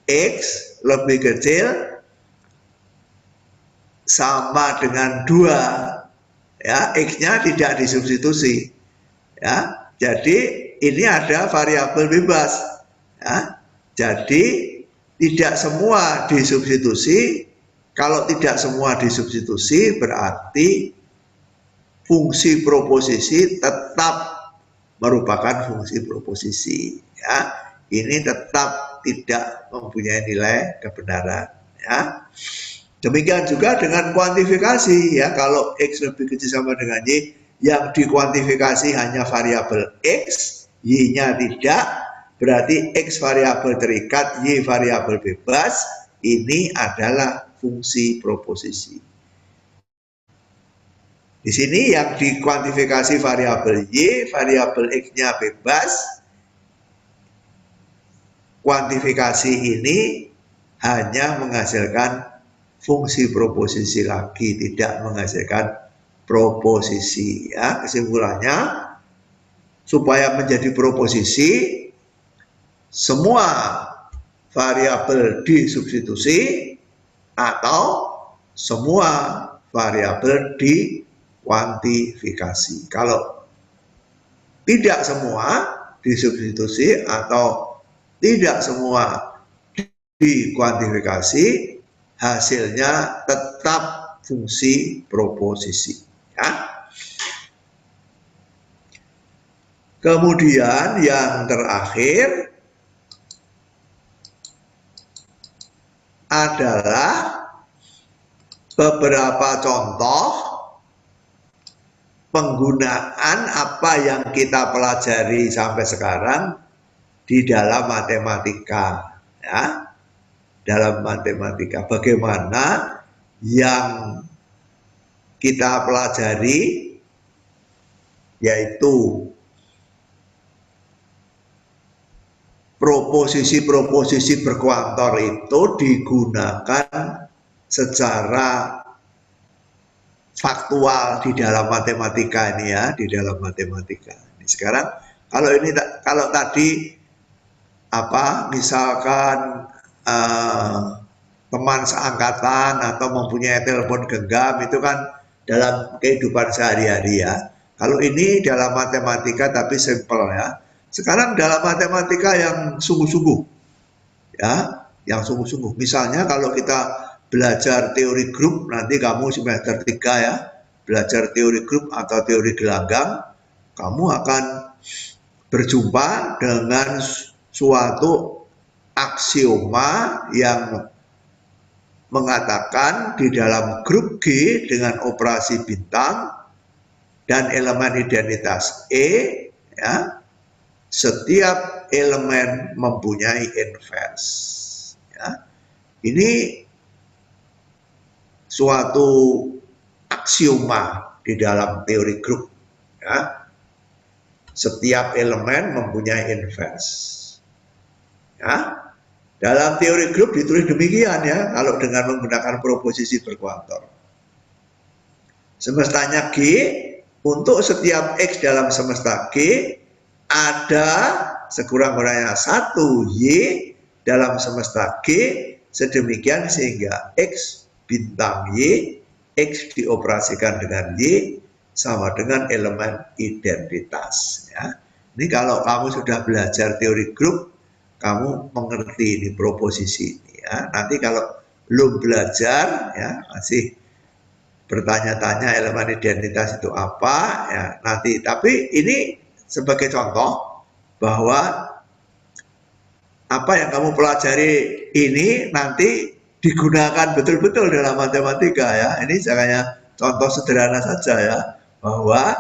X lebih kecil sama dengan 2. Ya, X-nya tidak disubstitusi. Ya, jadi ini ada variabel bebas. Ya, jadi tidak semua disubstitusi. Kalau tidak semua disubstitusi, berarti fungsi proposisi tetap merupakan fungsi proposisi. Ya, ini tetap tidak mempunyai nilai kebenaran. Ya. Demikian juga dengan kuantifikasi ya, kalau X lebih kecil sama dengan Y, yang dikuantifikasi hanya variabel X, Y-nya tidak, berarti X variabel terikat, Y variabel bebas, ini adalah fungsi proposisi. Di sini yang dikuantifikasi variabel Y, variabel X-nya bebas. Kuantifikasi ini hanya menghasilkan fungsi proposisi lagi, tidak menghasilkan proposisi. Ya, kesimpulannya, supaya menjadi proposisi, semua variabel disubstitusi atau semua variabel dikuantifikasi. Kalau tidak semua disubstitusi atau tidak semua dikuantifikasi, hasilnya tetap fungsi proposisi. Ya. Kemudian yang terakhir adalah beberapa contoh penggunaan apa yang kita pelajari sampai sekarang di dalam matematika. Ya. Dalam matematika, bagaimana yang kita pelajari yaitu proposisi-proposisi berkuantor itu digunakan secara faktual di dalam matematika ini ya, di dalam matematika. Ini sekarang kalau tadi misalkan teman seangkatan atau mempunyai telepon genggam itu kan dalam kehidupan sehari-hari ya. Kalau ini dalam matematika tapi simple ya. Sekarang dalam matematika yang sungguh-sungguh ya, yang sungguh-sungguh. Misalnya kalau kita belajar teori grup, nanti kamu semester 3 ya, belajar teori grup atau teori gelanggang, kamu akan berjumpa dengan suatu aksioma yang mengatakan di dalam grup G dengan operasi bintang dan elemen identitas E ya, setiap elemen mempunyai inverse. Ya. Ini suatu aksioma di dalam teori grup. Ya. Setiap elemen mempunyai inverse. Ya. Dalam teori grup ditulis demikian ya, kalau dengan menggunakan proposisi berkuantor. Semestanya G, untuk setiap X dalam semesta G, ada sekurang-kurangnya 1 Y dalam semesta G, sedemikian sehingga X bintang Y, X dioperasikan dengan Y, sama dengan elemen identitas. Ya. Ini kalau kamu sudah belajar teori grup, kamu mengerti ini proposisi ini. Ya. Nanti kalau belum belajar, ya masih bertanya-tanya elemen identitas itu apa, ya nanti. Tapi ini sebagai contoh bahwa apa yang kamu pelajari ini nanti digunakan betul-betul dalam matematika ya. Ini hanya contoh sederhana saja ya, bahwa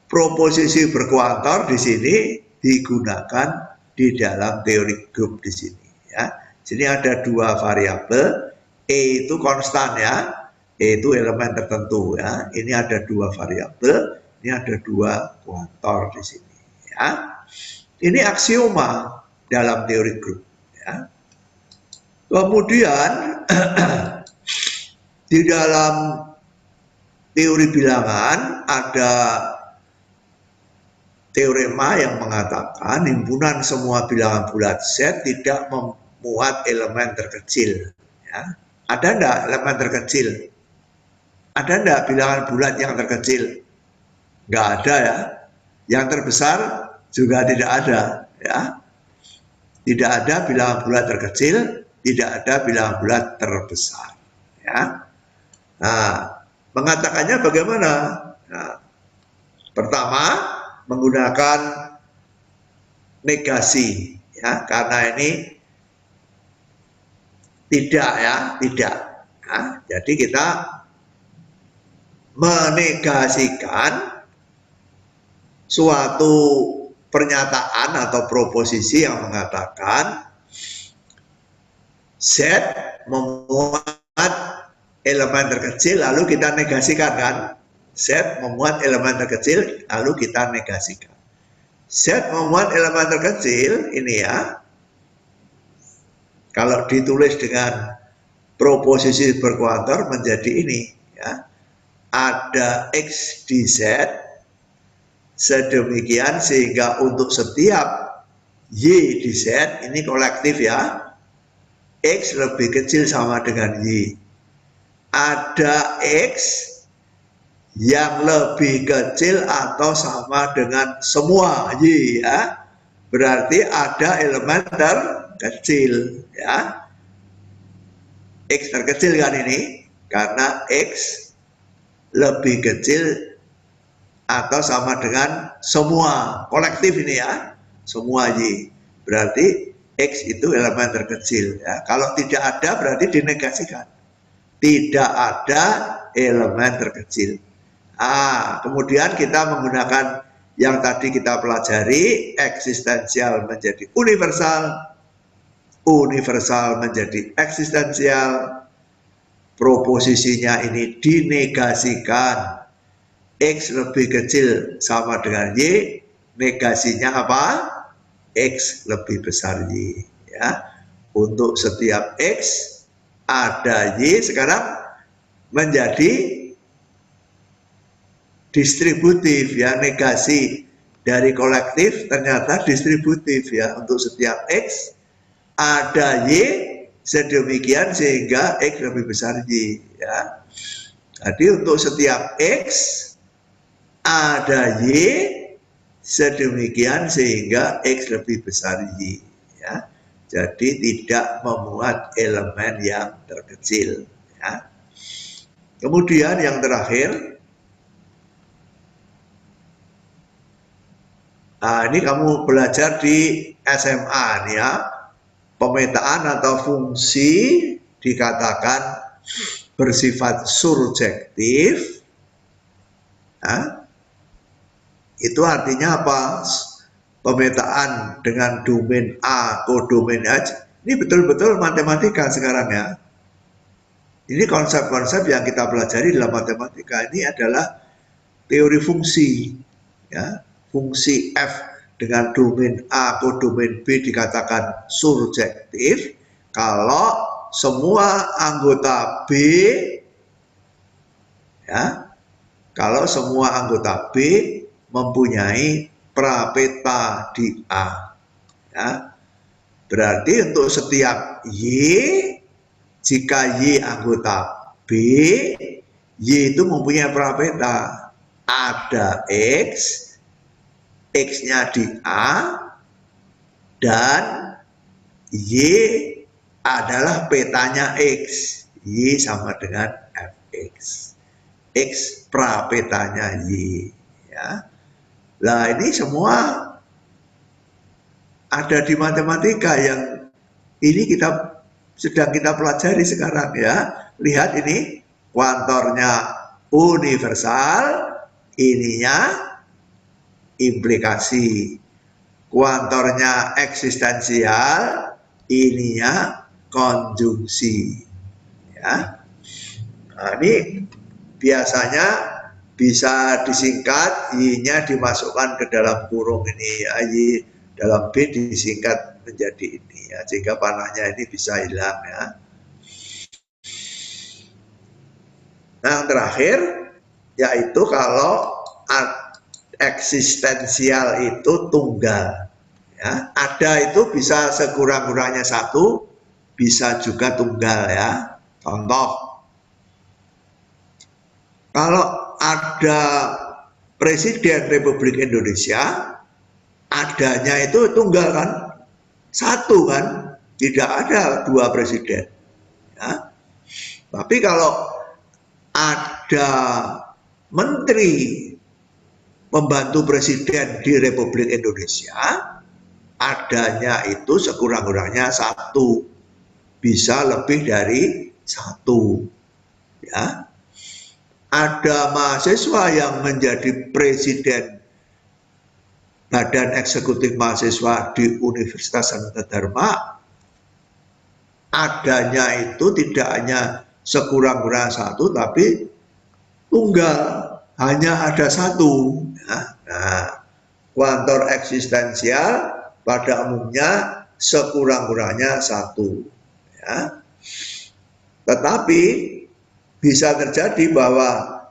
proposisi berkuantor di sini digunakan di dalam teori grup di sini ya. Sini ada dua variabel, E itu konstan ya, E itu elemen tertentu ya. Ini ada dua variabel, ini ada dua kuantor di sini ya. Ini aksioma dalam teori grup ya. Kemudian di dalam teori bilangan ada teorema yang mengatakan himpunan semua bilangan bulat Z tidak memuat elemen terkecil. Ya. Ada enggak elemen terkecil? Ada enggak bilangan bulat yang terkecil? Enggak ada ya. Yang terbesar juga tidak ada. Ya. Tidak ada bilangan bulat terkecil, tidak ada bilangan bulat terbesar. Ya. Nah, mengatakannya bagaimana? Nah, pertama, menggunakan negasi ya, karena ini tidak ya, tidak. Nah, jadi kita menegasikan suatu pernyataan atau proposisi yang mengatakan Z memuat elemen terkecil lalu kita negasikan kan. Z memuat elemen terkecil lalu kita negasikan. Z memuat elemen terkecil ini ya, kalau ditulis dengan proposisi berkuantor menjadi ini ya, ada X di Z sedemikian sehingga untuk setiap Y di Z ini kolektif ya, X lebih kecil sama dengan Y. Ada X yang lebih kecil atau sama dengan semua Y ya, berarti ada elemen terkecil ya. X terkecil kan ini karena X lebih kecil atau sama dengan semua, kolektif ini ya, semua Y, berarti X itu elemen terkecil ya. Kalau tidak ada berarti dinegasikan, tidak ada elemen terkecil. Kemudian kita menggunakan yang tadi kita pelajari, eksistensial menjadi universal, universal menjadi eksistensial, proposisinya ini dinegasikan, X lebih kecil sama dengan Y, negasinya apa? X lebih besar Y ya. Untuk setiap X ada Y, sekarang menjadi distributif ya, negasi dari kolektif ternyata distributif ya. Untuk setiap X ada Y sedemikian sehingga X lebih besar Y ya. Jadi untuk setiap X ada Y sedemikian sehingga X lebih besar Y ya. Jadi tidak memuat elemen yang terkecil ya. Kemudian yang terakhir, ini kamu belajar di SMA nih ya, pemetaan atau fungsi dikatakan bersifat surjektif. Itu artinya apa? Pemetaan dengan domain A, kodomain H, ini betul-betul matematika sekarang ya. Ini konsep-konsep yang kita pelajari dalam matematika ini adalah teori fungsi ya. Fungsi F dengan domain A, kodomain B dikatakan surjektif kalau semua anggota B ya, kalau semua anggota B mempunyai prapeta di A ya. Berarti untuk setiap Y, jika Y anggota B, Y itu mempunyai prapeta, ada X, X-nya di A, dan Y adalah petanya X. Y sama dengan Fx. X prapetanya Y. Ya. Nah ini semua ada di matematika yang ini sedang kita pelajari sekarang ya. Lihat ini kuantornya universal, ininya implikasi, kuantornya eksistensial, ininya konjungsi ya. Nah, ini biasanya bisa disingkat, Y-nya dimasukkan ke dalam kurung ini ya, Y dalam B disingkat menjadi ini ya, sehingga panahnya ini bisa hilang ya. Nah yang terakhir yaitu kalau eksistensial itu tunggal ya. Ada itu bisa sekurang-kurangnya satu, bisa juga tunggal ya. Contoh, kalau ada Presiden Republik Indonesia, adanya itu tunggal kan, satu kan, tidak ada dua presiden ya. Tapi kalau ada menteri pembantu presiden di Republik Indonesia, adanya itu sekurang-kurangnya satu, bisa lebih dari satu ya. Ada mahasiswa yang menjadi presiden Badan Eksekutif Mahasiswa di Universitas Sanata Dharma, adanya itu tidak hanya sekurang-kurangnya satu, tapi tunggal, hanya ada satu. Ya. Nah, kuantor eksistensial pada umumnya sekurang-kurangnya satu. Ya. Tetapi bisa terjadi bahwa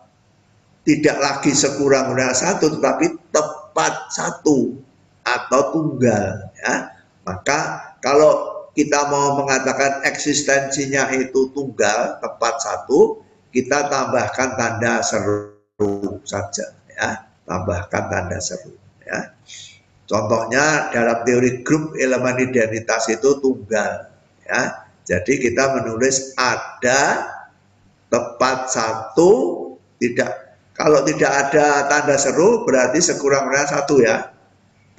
tidak lagi sekurang-kurangnya satu, tetapi tepat satu atau tunggal. Ya. Maka kalau kita mau mengatakan eksistensinya itu tunggal, tepat satu, kita tambahkan tanda seru saja. Ya. Tambahkan tanda seru. Ya. Contohnya dalam teori grup elemen identitas itu tunggal. Ya. Jadi kita menulis ada tepat satu, tidak. Kalau tidak ada tanda seru berarti sekurang-kurangnya satu ya.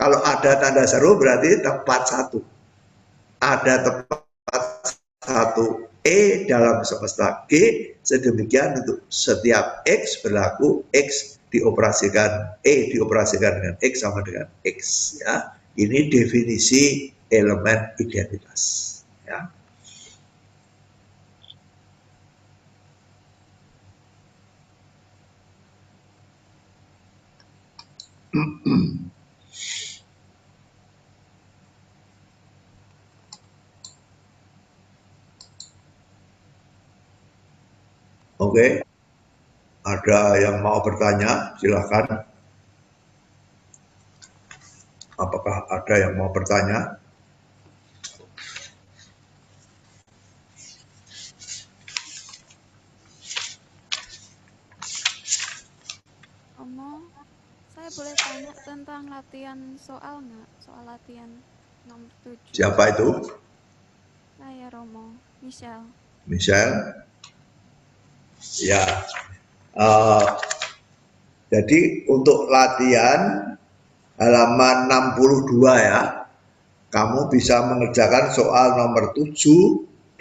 Kalau ada tanda seru berarti tepat satu. Ada tepat satu E dalam semesta G, sedemikian untuk setiap X berlaku X dioperasikan E dioperasikan dengan X sama dengan X ya. Ini definisi elemen identitas ya. Oke, ada yang mau bertanya? Silahkan. Apakah ada yang mau bertanya? Romo, saya boleh tanya tentang latihan soal nggak? Soal latihan nomor 7. Siapa itu? Saya Romo, Michelle. Michelle? Ya. Jadi untuk latihan halaman 62 ya, kamu bisa mengerjakan soal nomor 7, 8,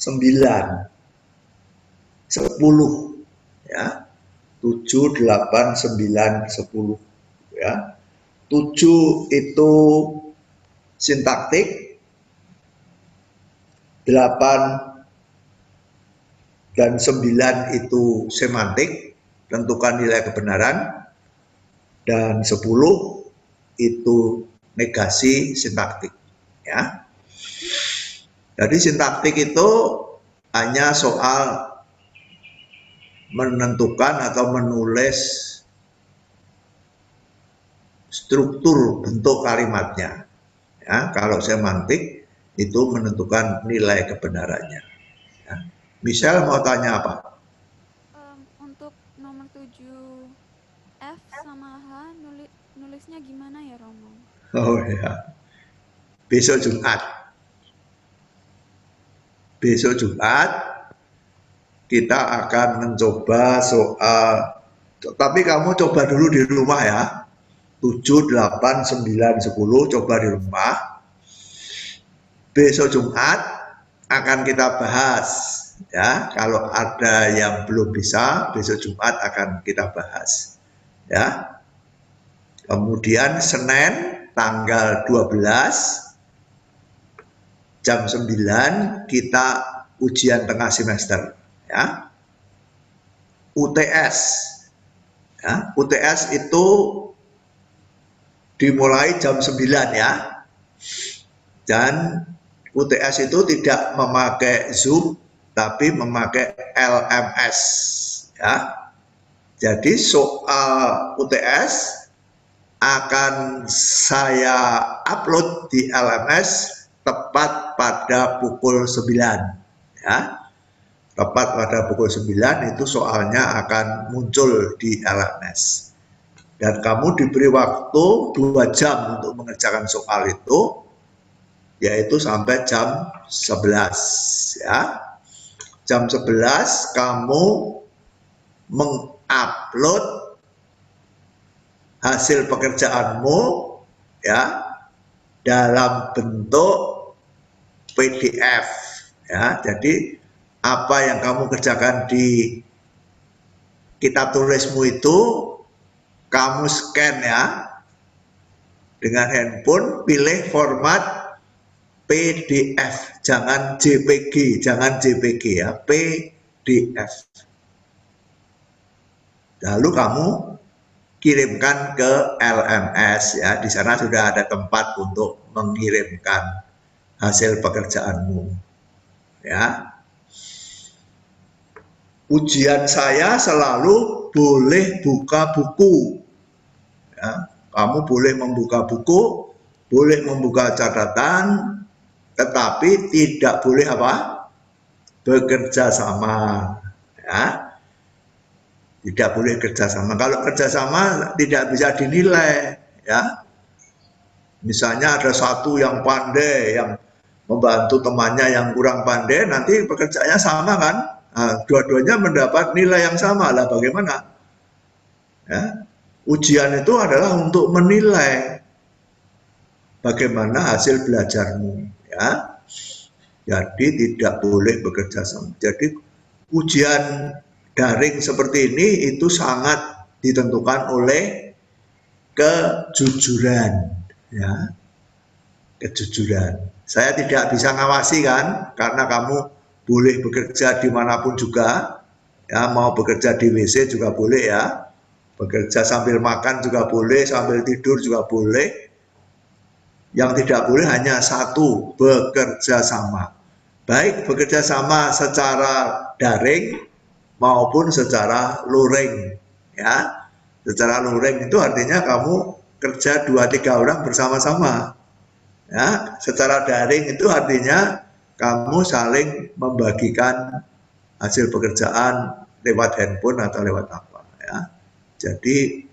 9, 10 ya. 7, 8, 9, 10 ya. 7 itu sintaktik, 8 dan 9 itu semantik, tentukan nilai kebenaran, dan 10 itu negasi sintaktik ya. Jadi sintaktik itu hanya soal menentukan atau menulis struktur bentuk kalimatnya ya. Kalau semantik itu menentukan nilai kebenarannya ya. Misal mau tanya apa? Untuk nomor 7 F sama H nulisnya gimana ya Romo? Oh ya, besok Jumat. Besok Jumat kita akan mencoba soal, tapi kamu coba dulu di rumah ya. 7, 8, 9, 10 coba di rumah. Besok Jumat akan kita bahas ya. Kalau ada yang belum bisa, besok Jumat akan kita bahas ya. Kemudian Senin tanggal 12 jam 9 kita ujian tengah semester ya. UTS ya. UTS itu dimulai jam 9 ya. Dan UTS itu tidak memakai Zoom tapi memakai LMS ya. Jadi soal UTS akan saya upload di LMS tepat pada pukul 9 ya. Tepat pada pukul 9 itu soalnya akan muncul di LMS. Dan kamu diberi waktu 2 jam untuk mengerjakan soal itu, yaitu sampai jam 11 ya. Jam 11 kamu mengupload hasil pekerjaanmu ya dalam bentuk PDF ya. Jadi apa yang kamu kerjakan di kitab tulismu itu kamu scan ya, dengan handphone, pilih format PDF, jangan JPG, jangan JPG ya, PDF. Lalu kamu kirimkan ke LMS ya, di sana sudah ada tempat untuk mengirimkan hasil pekerjaanmu ya. Ujian saya selalu boleh buka buku ya. Kamu boleh membuka buku, boleh membuka catatan, tetapi tidak boleh apa? Bekerja sama ya. Tidak boleh kerjasama. Kalau kerjasama tidak bisa dinilai ya. Misalnya ada satu yang pandai, yang membantu temannya yang kurang pandai, nanti pekerjaannya sama kan? Nah, dua-duanya mendapat nilai yang sama lah. Bagaimana? Ya. Ujian itu adalah untuk menilai bagaimana hasil belajarmu. Ya. Jadi tidak boleh bekerja sama. Jadi ujian daring seperti ini itu sangat ditentukan oleh kejujuran. Ya. Kejujuran. Saya tidak bisa ngawasi kan, karena kamu boleh bekerja dimanapun juga. Ya, mau bekerja di WC juga boleh ya. Bekerja sambil makan juga boleh, sambil tidur juga boleh. Yang tidak boleh hanya satu, bekerja sama. Baik bekerja sama secara daring maupun secara luring. Ya, secara luring itu artinya kamu kerja 2-3 orang bersama-sama. Ya, secara daring itu artinya kamu saling membagikan hasil pekerjaan lewat handphone atau lewat apa. Ya. Jadi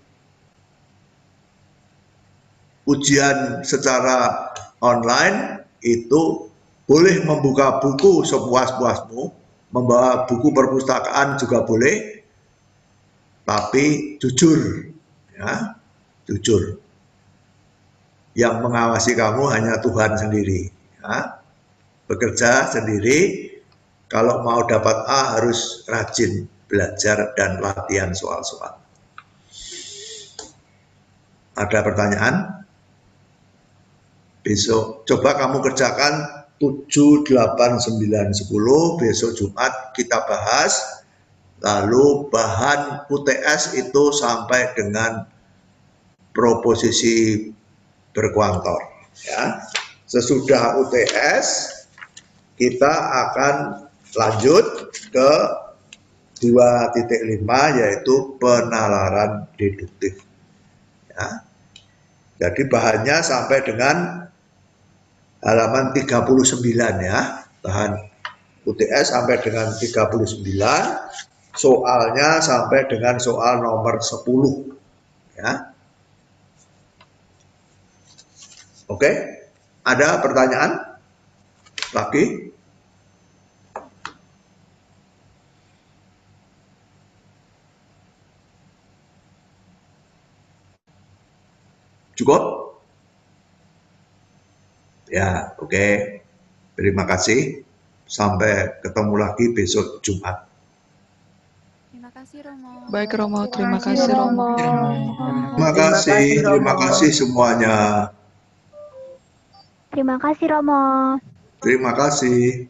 ujian secara online itu boleh membuka buku sepuas-puasmu, membawa buku perpustakaan juga boleh, tapi jujur, ya, jujur. Yang mengawasi kamu hanya Tuhan sendiri. Ya. Bekerja sendiri, kalau mau dapat A harus rajin belajar dan latihan soal-soal. Ada pertanyaan? Besok coba kamu kerjakan 7, 8, 9, 10, besok Jumat kita bahas. Lalu bahan UTS itu sampai dengan proposisi berkuantor. Ya. Sesudah UTS kita akan lanjut ke 2.5 yaitu penalaran deduktif. Ya. Jadi bahannya sampai dengan halaman 39 ya. Bahan UTS sampai dengan 39, soalnya sampai dengan soal nomor 10 ya. Oke, ada pertanyaan lagi? Cukup? Ya, oke. Terima kasih. Sampai ketemu lagi besok Jumat. Terima kasih Romo. Baik Romo, terima kasih Romo. Terima kasih semuanya. Terima kasih Romo. Terima kasih.